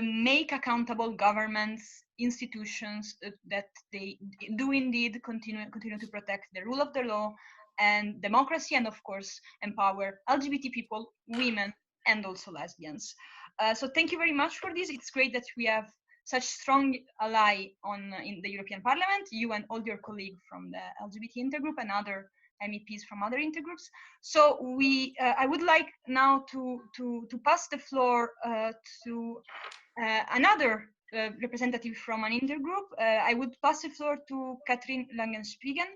make accountable governments, institutions that they do indeed continue to protect the rule of the law and democracy, and of course empower LGBT people, women, and also lesbians. So thank you very much for this. It's great that we have such strong ally in the European Parliament, you and all your colleagues from the LGBT Intergroup and other MEPs from other intergroups. So I would like now to pass the floor to another representative from an intergroup. I would pass the floor to Katrin Langenspiegen.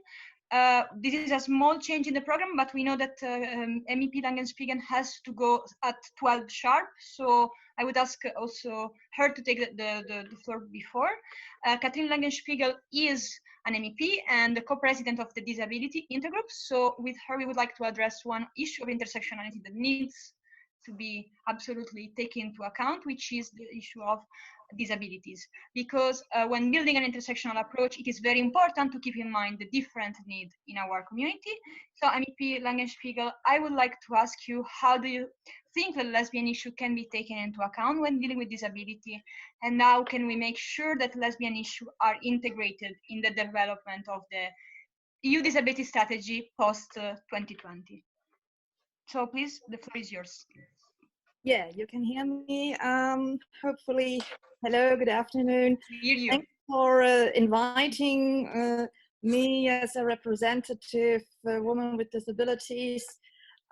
This is a small change in the program, but we know that MEP Langenspiegen has to go at 12 sharp. So I would ask also her to take the floor before. Katrin Langenspiegel is an MEP and the co-president of the Disability Intergroup. So with her, we would like to address one issue of intersectionality that needs to be absolutely taken into account, which is the issue of disabilities. Because when building an intersectional approach, it is very important to keep in mind the different needs in our community. So MEP Langenspiegel, I would like to ask you, how do you think the lesbian issue can be taken into account when dealing with disability? And how can we make sure that lesbian issues are integrated in the development of the EU disability strategy post 2020? So please, the floor is yours. Yeah, you can hear me. Hopefully, hello, good afternoon. Hear you. Thanks for inviting me as a representative woman with disabilities.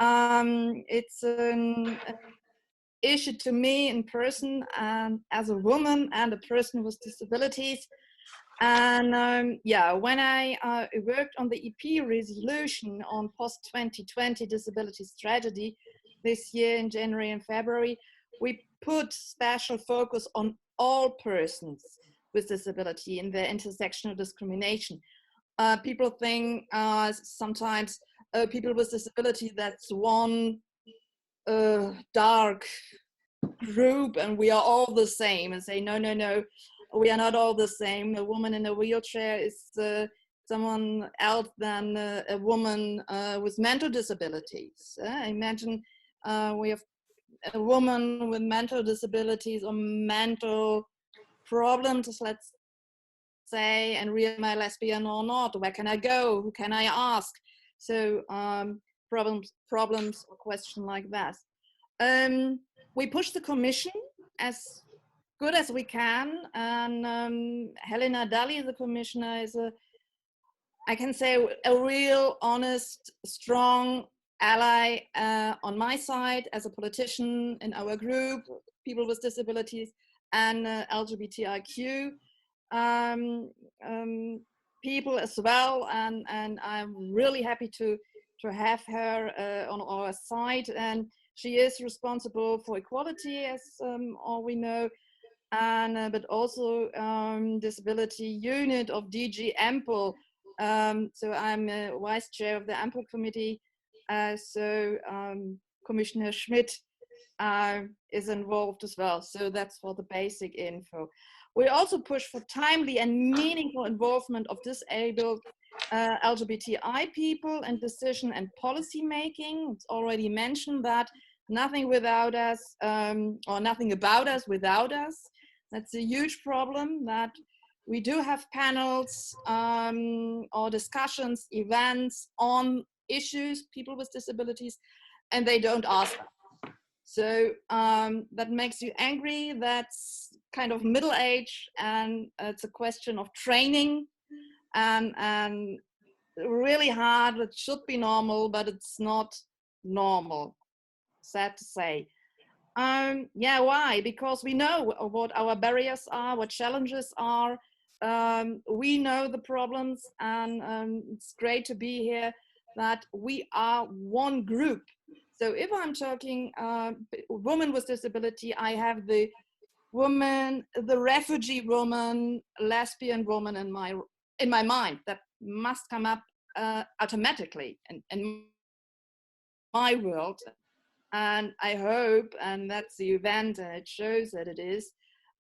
It's an issue to me in person and as a woman and a person with disabilities. And yeah, when I worked on the EP resolution on post-2020 disability strategy this year in January and February, we put special focus on all persons with disability in their intersectional discrimination. People think sometimes people with disability, that's one dark group and we are all the same, and say, no, no, no, we are not all the same. A woman in a wheelchair is someone else than a woman with mental disabilities. Imagine we have a woman with mental disabilities or mental problems, let's say, and really am I lesbian or not? Where can I go? Who can I ask? So problems or question like that. We push the Commission as good as we can, and Helena Dalli, the Commissioner, is I can say a real, honest, strong ally on my side as a politician in our group, people with disabilities and LGBTIQ people as well, and I'm really happy to have her on our side. And she is responsible for equality, as all we know, and but also disability unit of DG Ample. So I'm vice chair of the Ample committee. So Commissioner Schmidt is involved as well. So that's for the basic info. We also push for timely and meaningful involvement of disabled LGBTI people in decision and policy making. It's already mentioned that nothing without us, or nothing about us without us. That's a huge problem, that we do have panels or discussions, events on issues, people with disabilities, and they don't ask us. So that makes you angry. That's kind of middle age, and it's a question of training, and really hard. It should be normal, but it's not normal, sad to say. Yeah, why? Because we know what our barriers are, what challenges are. We know the problems, and it's great to be here, that we are one group. So if I'm talking women with disability, I have the woman, the refugee woman, lesbian woman in my mind. That must come up automatically in my world. And I hope, and that's the event, and it shows that it is,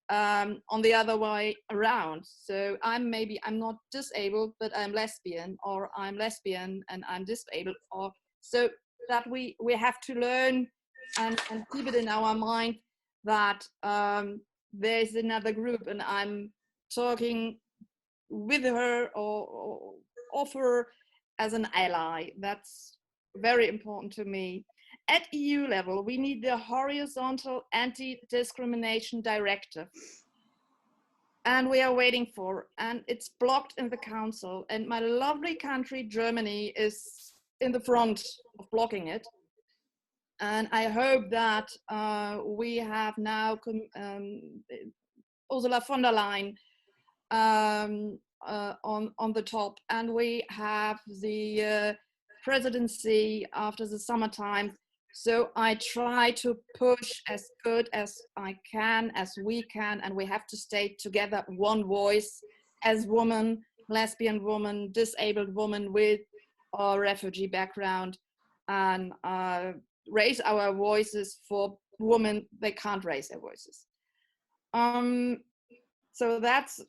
on the other way around. So I'm not disabled, but I'm lesbian, or I'm lesbian and I'm disabled, or so that we have to learn and keep it in our mind that there's another group, and I'm talking with her or offer as an ally. That's very important to me. At EU level, we need the horizontal anti-discrimination directive, and we are waiting for, and it's blocked in the council, and my lovely country Germany is in the front of blocking it. And I hope that we have now Ursula von der Leyen on the top, and we have the presidency after the summertime. So I try to push as good as I can, as we can, and we have to stay together, one voice, as women, lesbian women, disabled women with a refugee background, and raise our voices for women. They can't raise their voices. So that's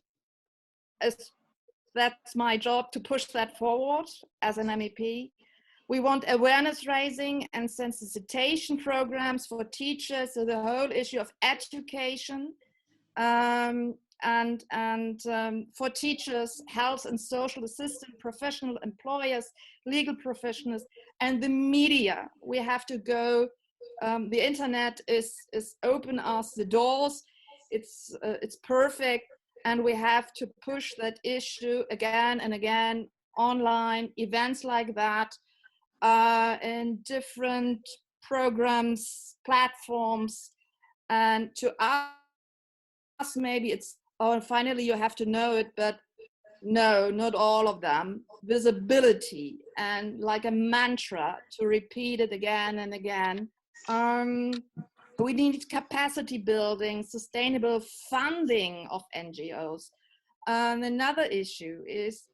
my job, to push that forward as an MEP. We want awareness raising and sensitization programs for teachers, so the whole issue of education, and for teachers, health and social assistant, professional employers, legal professionals, and the media. We have to go, the internet is open us the doors, it's perfect, and we have to push that issue again and again, online, events like that, and different programs, platforms, and to us maybe it's, oh, finally you have to know it, but no, not all of them. Visibility, and like a mantra to repeat it again and again. We need capacity building, sustainable funding of NGOs. And another issue is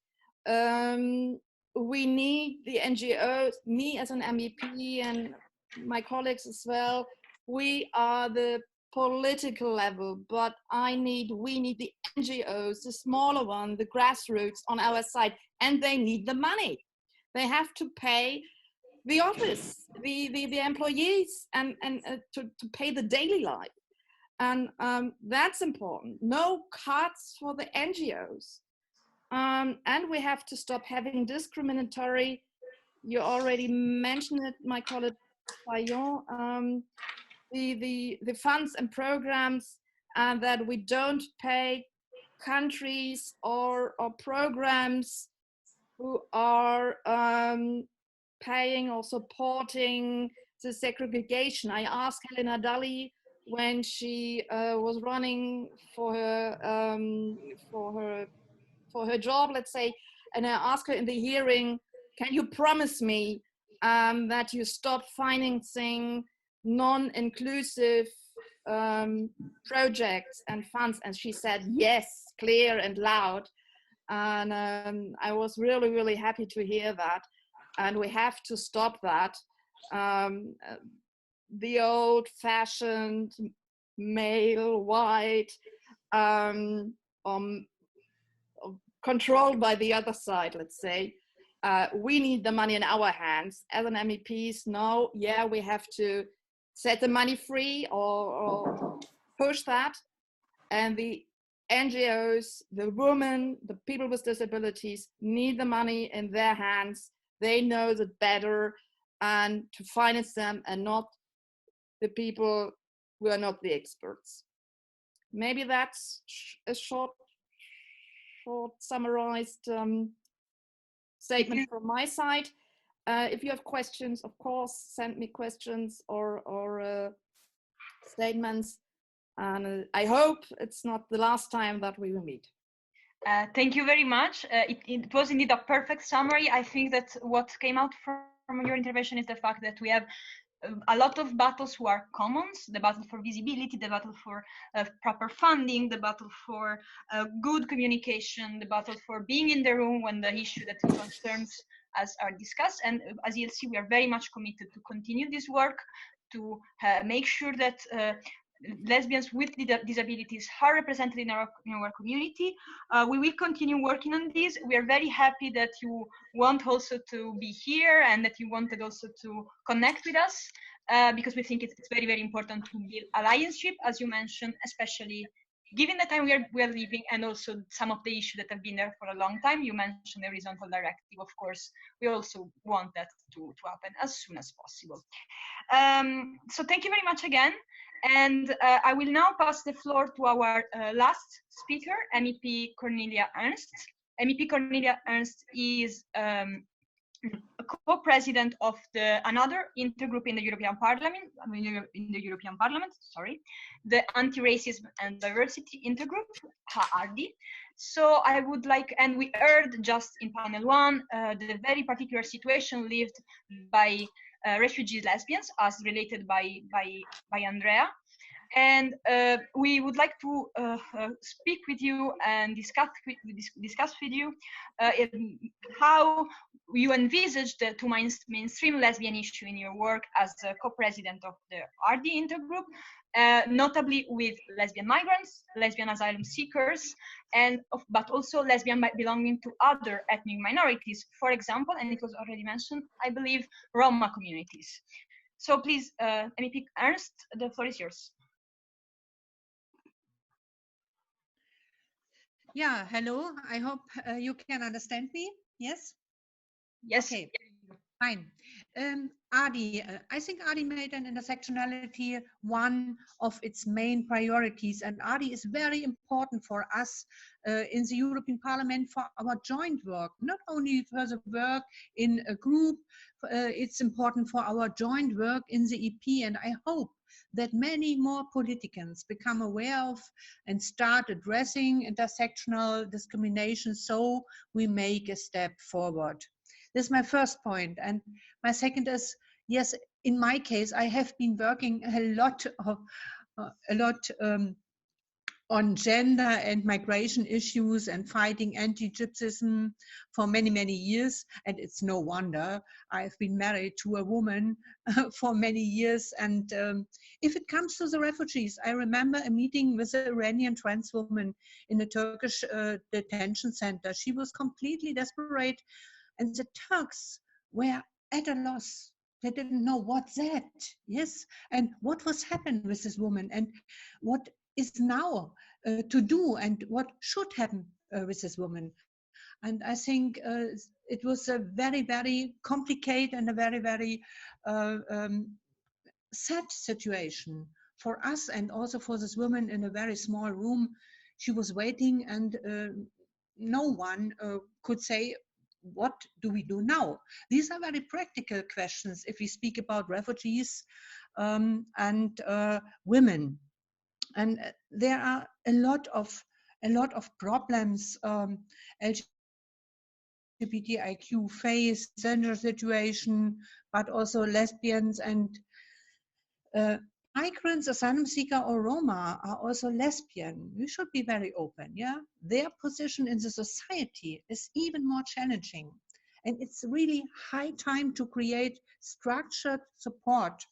we need the NGOs, me as an MEP and my colleagues as well, we are the political level, but we need the NGOs, the smaller one, the grassroots on our side, and they need the money. They have to pay the office, the employees, and to pay the daily life. And that's important. No cuts for the NGOs. And we have to stop having discriminatory, you already mentioned it, my colleague Fayon, the funds and programs, that we don't pay countries or programs who are paying or supporting the segregation. I asked Helena Dalli when she was running for her job, let's say, and I asked her in the hearing, can you promise me that you stop financing non-inclusive projects and funds? And she said yes, clear and loud. And I was really, really happy to hear that. And we have to stop that. The old-fashioned male, white, controlled by the other side, let's say. We need the money in our hands. As an MEPs, no, yeah, we have to set the money free or push that. And the NGOs, the women, the people with disabilities need the money in their hands. They know that better, and to finance them and not the people who are not the experts. Maybe that's a short summarized statement from my side. If you have questions, of course, send me questions or statements. And I hope it's not the last time that we will meet. Thank you very much. It was indeed a perfect summary. I think that what came out from your intervention is the fact that we have a lot of battles who are commons: the battle for visibility, the battle for proper funding, the battle for good communication, the battle for being in the room when the issue that concerns us are discussed. And as you'll see, we are very much committed to continue this work, to make sure that lesbians with disabilities are represented in our community. We will continue working on this. We are very happy that you want also to be here and that you wanted also to connect with us, because we think it's very, very important to build allianceship, as you mentioned, especially given the time we are living, and also some of the issues that have been there for a long time. You mentioned the horizontal directive. Of course, we also want that to happen as soon as possible. So thank you very much again. And I will now pass the floor to our last speaker, MEP Cornelia Ernst. MEP Cornelia Ernst is a co-president of another intergroup in the European Parliament, the Anti-Racism and Diversity Intergroup, ARDI. So I would like, and we heard just in panel one, the very particular situation lived by refugee lesbians, as related by Andrea. And we would like to speak with you and discuss with you how you envisage to mainstream lesbian issue in your work as a co-president of the RD Intergroup, notably with lesbian migrants, lesbian asylum seekers, but also lesbian belonging to other ethnic minorities, for example, and it was already mentioned, I believe, Roma communities. So please, MEP Ernst, the floor is yours. Yeah, hello. I hope you can understand me. Yes? Yes. Okay, fine. ADI, I think ADI made an intersectionality one of its main priorities, and ADI is very important for us in the European Parliament for our joint work, not only for the work in a group, it's important for our joint work in the EP, and I hope that many more politicians become aware of and start addressing intersectional discrimination so we make a step forward. This is my first point. And my second is, yes, in my case, I have been working a lot on gender and migration issues and fighting anti-Gypsyism for many, many years. And it's no wonder I've been married to a woman for many years. And if it comes to the refugees, I remember a meeting with an Iranian trans woman in a Turkish detention center. She was completely desperate, and the Turks were at a loss. They didn't know what's that, yes? And what was happening with this woman, and what is now to do, and what should happen with this woman. And I think it was a very, very complicated and a very, very sad situation for us, and also for this woman in a very small room. She was waiting, and no one could say what do we do now? These are very practical questions if we speak about refugees and women. And there are a lot of problems LGBTIQ face, gender situation, but also lesbians and migrants, asylum seeker or Roma are also lesbian. We should be very open, yeah? Their position in the society is even more challenging. And it's really high time to create structured support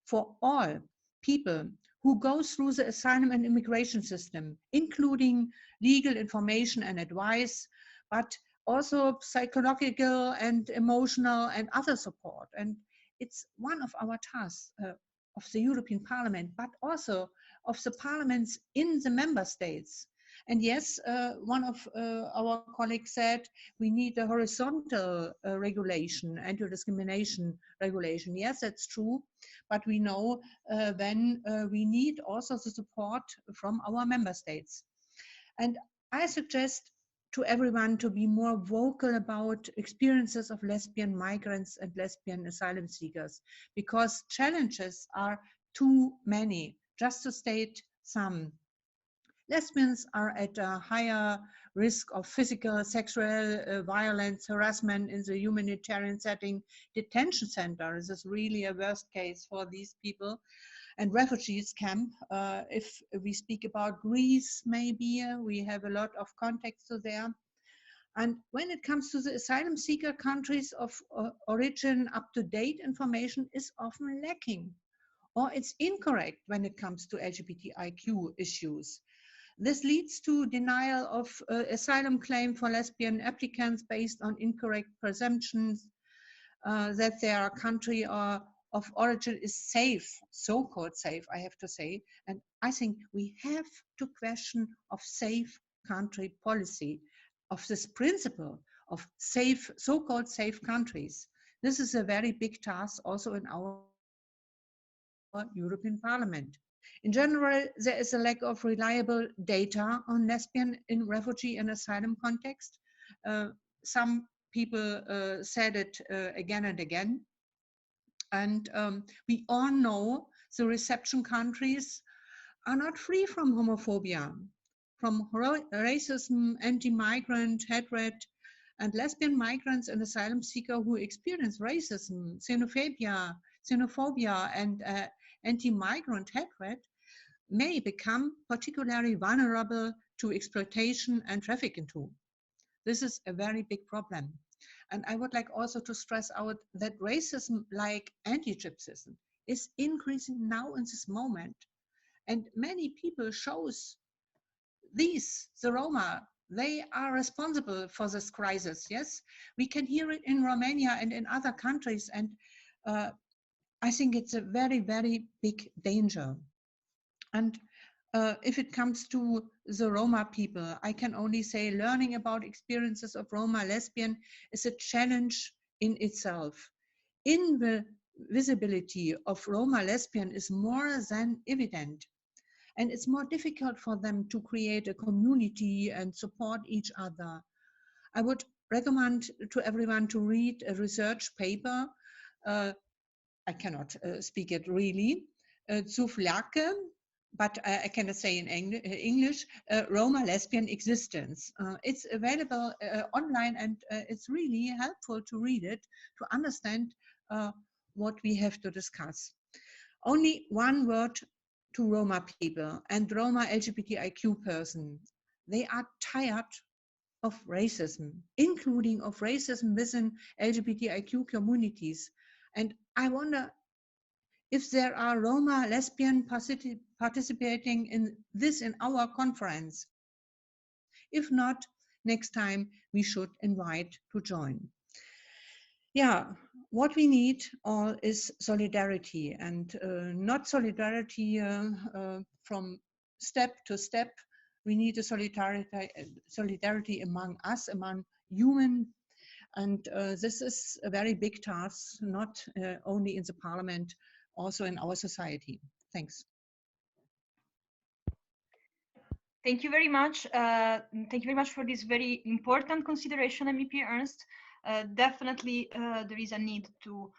for all people who go through the asylum and immigration system, including legal information and advice, but also psychological and emotional and other support. And it's one of our tasks of the European Parliament, but also of the parliaments in the member states. And yes, one of our colleagues said we need a horizontal regulation, anti-discrimination regulation. Yes, that's true, but we know then we need also the support from our member states. And I suggest to everyone to be more vocal about experiences of lesbian migrants and lesbian asylum seekers, because challenges are too many. Just to state some, lesbians are at a higher risk of physical, sexual violence, harassment in the humanitarian setting. Detention centers is really a worst case for these people. And refugees camp, if we speak about Greece, maybe we have a lot of context to there. And when it comes to the asylum seeker countries of origin, up-to-date information is often lacking, or it's incorrect when it comes to LGBTIQ issues. This leads to denial of asylum claim for lesbian applicants based on incorrect presumptions that their country or of origin is safe, so-called safe, I have to say. And I think we have to question of safe country policy, of this principle of safe, so-called safe countries. This is a very big task also in our European Parliament. In general, there is a lack of reliable data on lesbian in refugee and asylum context. Some people said it again and again. And we all know the reception countries are not free from homophobia, from racism, anti-migrant, hatred, and lesbian migrants and asylum seekers who experience racism, xenophobia, and anti-migrant hatred may become particularly vulnerable to exploitation and trafficking too. This is a very big problem. And I would like also to stress out that racism, like anti-Gypsyism, is increasing now in this moment. And many people shows these, the Roma, they are responsible for this crisis, yes? We can hear it in Romania and in other countries. And I think it's a very, very big danger. And if it comes to the Roma people, I can only say learning about experiences of Roma lesbian is a challenge in itself. In the visibility of Roma lesbian is more than evident. And it's more difficult for them to create a community and support each other. I would recommend to everyone to read a research paper. I cannot speak it really. Zuflake, but I cannot say in English, Roma lesbian existence. It's available online, and it's really helpful to read it, to understand what we have to discuss. Only one word to Roma people and Roma LGBTIQ person. They are tired of racism, including of racism within LGBTIQ communities. And I wonder if there are Roma lesbian participating in this in our conference. If not, next time we should invite to join. Yeah, what we need all is solidarity, and not solidarity from step to step. We need a solidarity among us, among human. And this is a very big task, not only in the parliament, also in our society. Thanks. Thank you very much. Thank you very much for this very important consideration, MEP Ernst. definitely there is a need to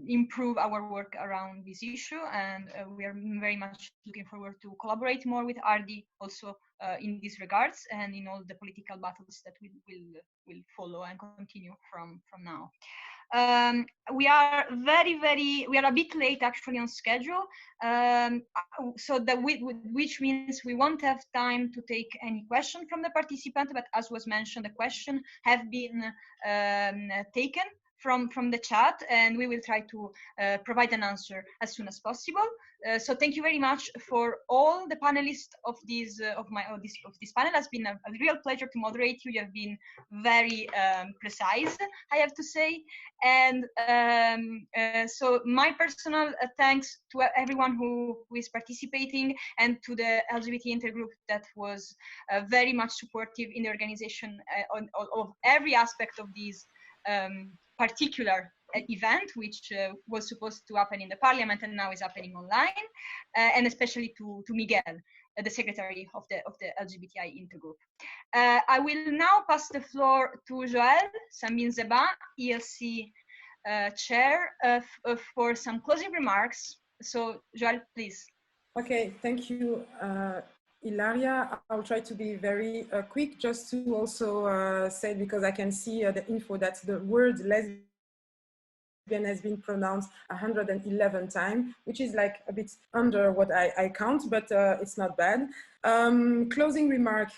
improve our work around this issue, and we are very much looking forward to collaborate more with RD also in these regards and in all the political battles that will follow and continue from now. We are we are a bit late actually on schedule, so that which means we won't have time to take any question from the participant, but as was mentioned, the question have been taken from the chat, and we will try to provide an answer as soon as possible. So thank you very much for all the panelists of this panel. It has been a real pleasure to moderate you. You have been very precise, I have to say. And so my personal thanks to everyone who is participating, and to the LGBT Intergroup that was very much supportive in the organization of every aspect of these particular event, which was supposed to happen in the parliament and now is happening online, and especially to Miguel, the secretary of the LGBTI Intergroup. I will now pass the floor to Joëlle, Sambi Nzeba, ELC chair, for some closing remarks. So Joëlle, please. Okay, thank you, Ilaria. I'll try to be very quick, just to also say, because I can see the info that the word lesbian has been pronounced 111 times, which is like a bit under what I count, but it's not bad. Closing remark,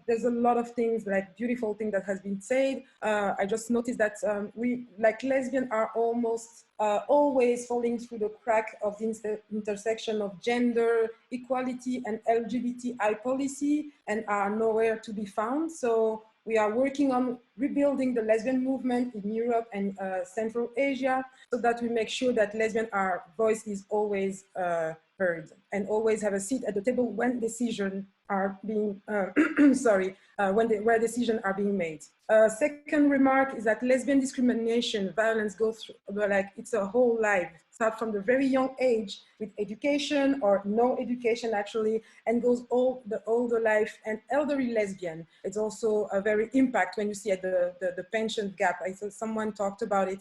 there's a lot of things, like beautiful thing that has been said. I just noticed that we, like lesbian, are almost always falling through the crack of the intersection of gender, equality, and LGBTI policy, and are nowhere to be found. So we are working on rebuilding the lesbian movement in Europe and Central Asia, so that we make sure that lesbian voice is always heard and always have a seat at the table when decisions are being, where decisions are being made. Second remark is that lesbian discrimination, violence goes through, like, it's a whole life. Start from the very young age with education or no education actually, and goes all the older life. And elderly lesbian, it's also a very impact when you see at the pension gap. I saw someone talked about it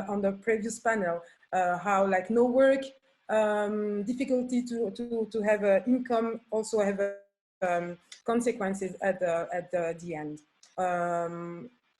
on the previous panel, how like no work, difficulty to have an income also have consequences at the end.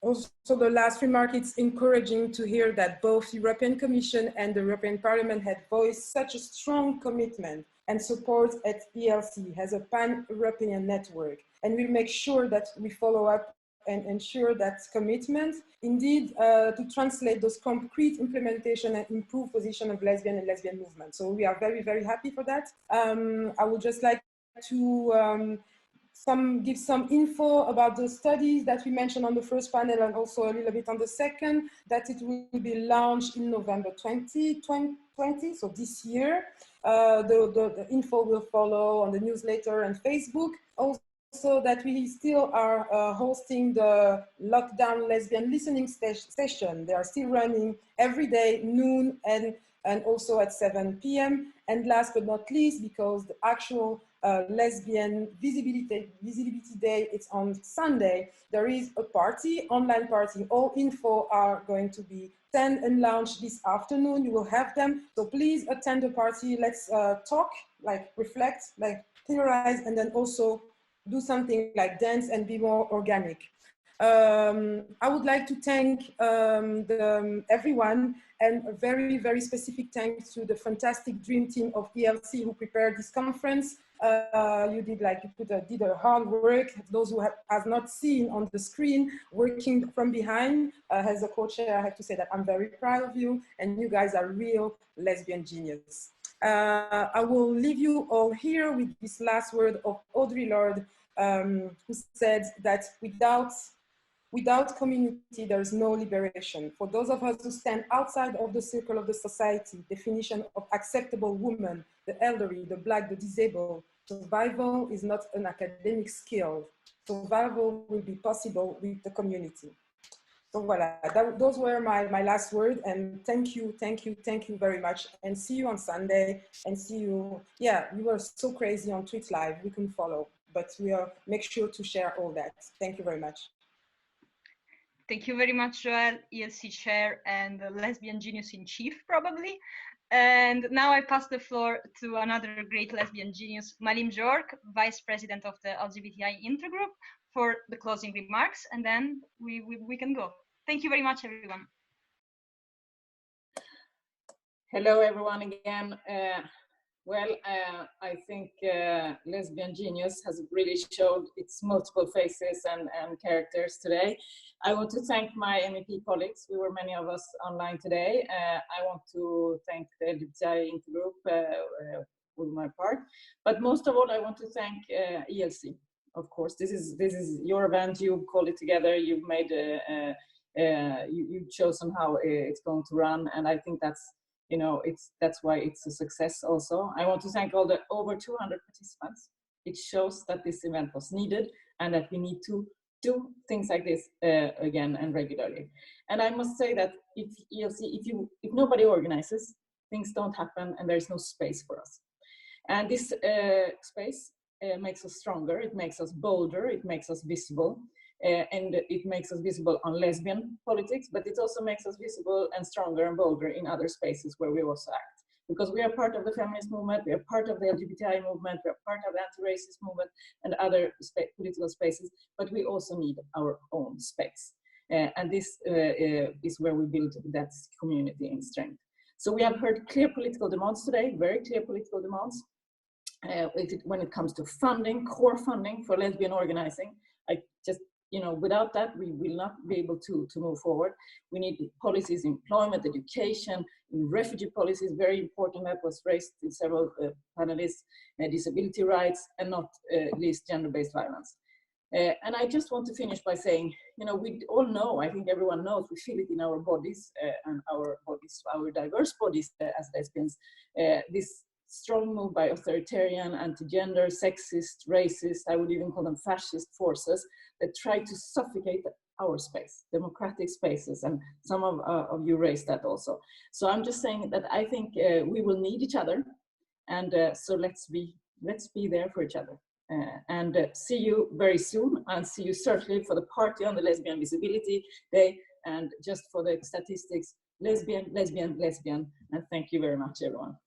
Also, the last remark, it's encouraging to hear that both the European Commission and the European Parliament had voiced such a strong commitment and support at ELC as a pan-European network. And we'll make sure that we follow up and ensure that commitment, indeed, to translate those concrete implementation and improve position of lesbian and lesbian movement. So we are very, very happy for that. I would just like to give some info about the studies that we mentioned on the first panel, and also a little bit on the second, that it will be launched in November 2020, so this year. The info will follow on the newsletter and Facebook. Also that we still are hosting the lockdown lesbian listening session. They are still running every day, noon, and also at 7 p.m. And last but not least, because the actual Lesbian Visibility Day, it's on Sunday, there is a party, online party. All info are going to be sent and launched this afternoon. You will have them. So please attend the party. Let's talk, like reflect, like theorize, and then also do something like dance and be more organic. I would like to thank everyone, and a very, very specific thanks to the fantastic dream team of ELC who prepared this conference. You did a hard work. Those who have not seen on the screen, working from behind, as a co-chair, I have to say that I'm very proud of you, and you guys are real lesbian genius. I will leave you all here with this last word of Audre Lorde, who said that without community, there is no liberation. For those of us who stand outside of the circle of the society, definition of acceptable woman, the elderly, the Black, the disabled, survival is not an academic skill. Survival will be possible with the community. So voilà, those were my last words, and thank you very much, and see you on Sunday, and see you, yeah, you were so crazy on Twitch Live, we couldn't follow, but we'll make sure to share all that. Thank you very much. Thank you very much, Joëlle, ELC Chair and Lesbian Genius in Chief, probably. And now I pass the floor to another great lesbian genius, Malim Jork, Vice President of the LGBTI Intergroup, for the closing remarks, and then we can go. Thank you very much, everyone. Hello, everyone, again. I think Lesbian Genius has really showed its multiple faces and characters today. I want to thank my MEP colleagues. We were many of us online today. I want to thank the LGBTI Intergroup for my part, but most of all, I want to thank ELC. Of course, this is your event. You've called it together. You've made you've chosen how it's going to run, and I think that's, you know, that's why it's a success also. I want to thank all the over 200 participants. It shows that this event was needed and that we need to do things like this again and regularly. And I must say that if ELC, if nobody organizes, things don't happen and there's no space for us. And this space makes us stronger, it makes us bolder, it makes us visible. And it makes us visible on lesbian politics, but it also makes us visible and stronger and bolder in other spaces where we also act. Because we are part of the feminist movement, we are part of the LGBTI movement, we are part of the anti-racist movement and other political spaces, but we also need our own space. And this is where we build that community in strength. So we have heard clear political demands today, very clear political demands. When it comes to funding, core funding for lesbian organizing, you know, without that, we will not be able to move forward. We need policies, employment, education, refugee policies, very important, that was raised in several panelists, disability rights, and not least gender-based violence. And I just want to finish by saying, you know, we all know, I think everyone knows, we feel it in our bodies and our diverse bodies as lesbians, this strong move by authoritarian, anti-gender, sexist, racist, I would even call them fascist forces that try to suffocate our space, democratic spaces, and some of you raised that also. So I'm just saying that I think we will need each other, and so let's be there for each other. And see you very soon, and see you certainly for the party on the Lesbian Visibility Day, and just for the statistics, lesbian, lesbian, lesbian, and thank you very much, everyone.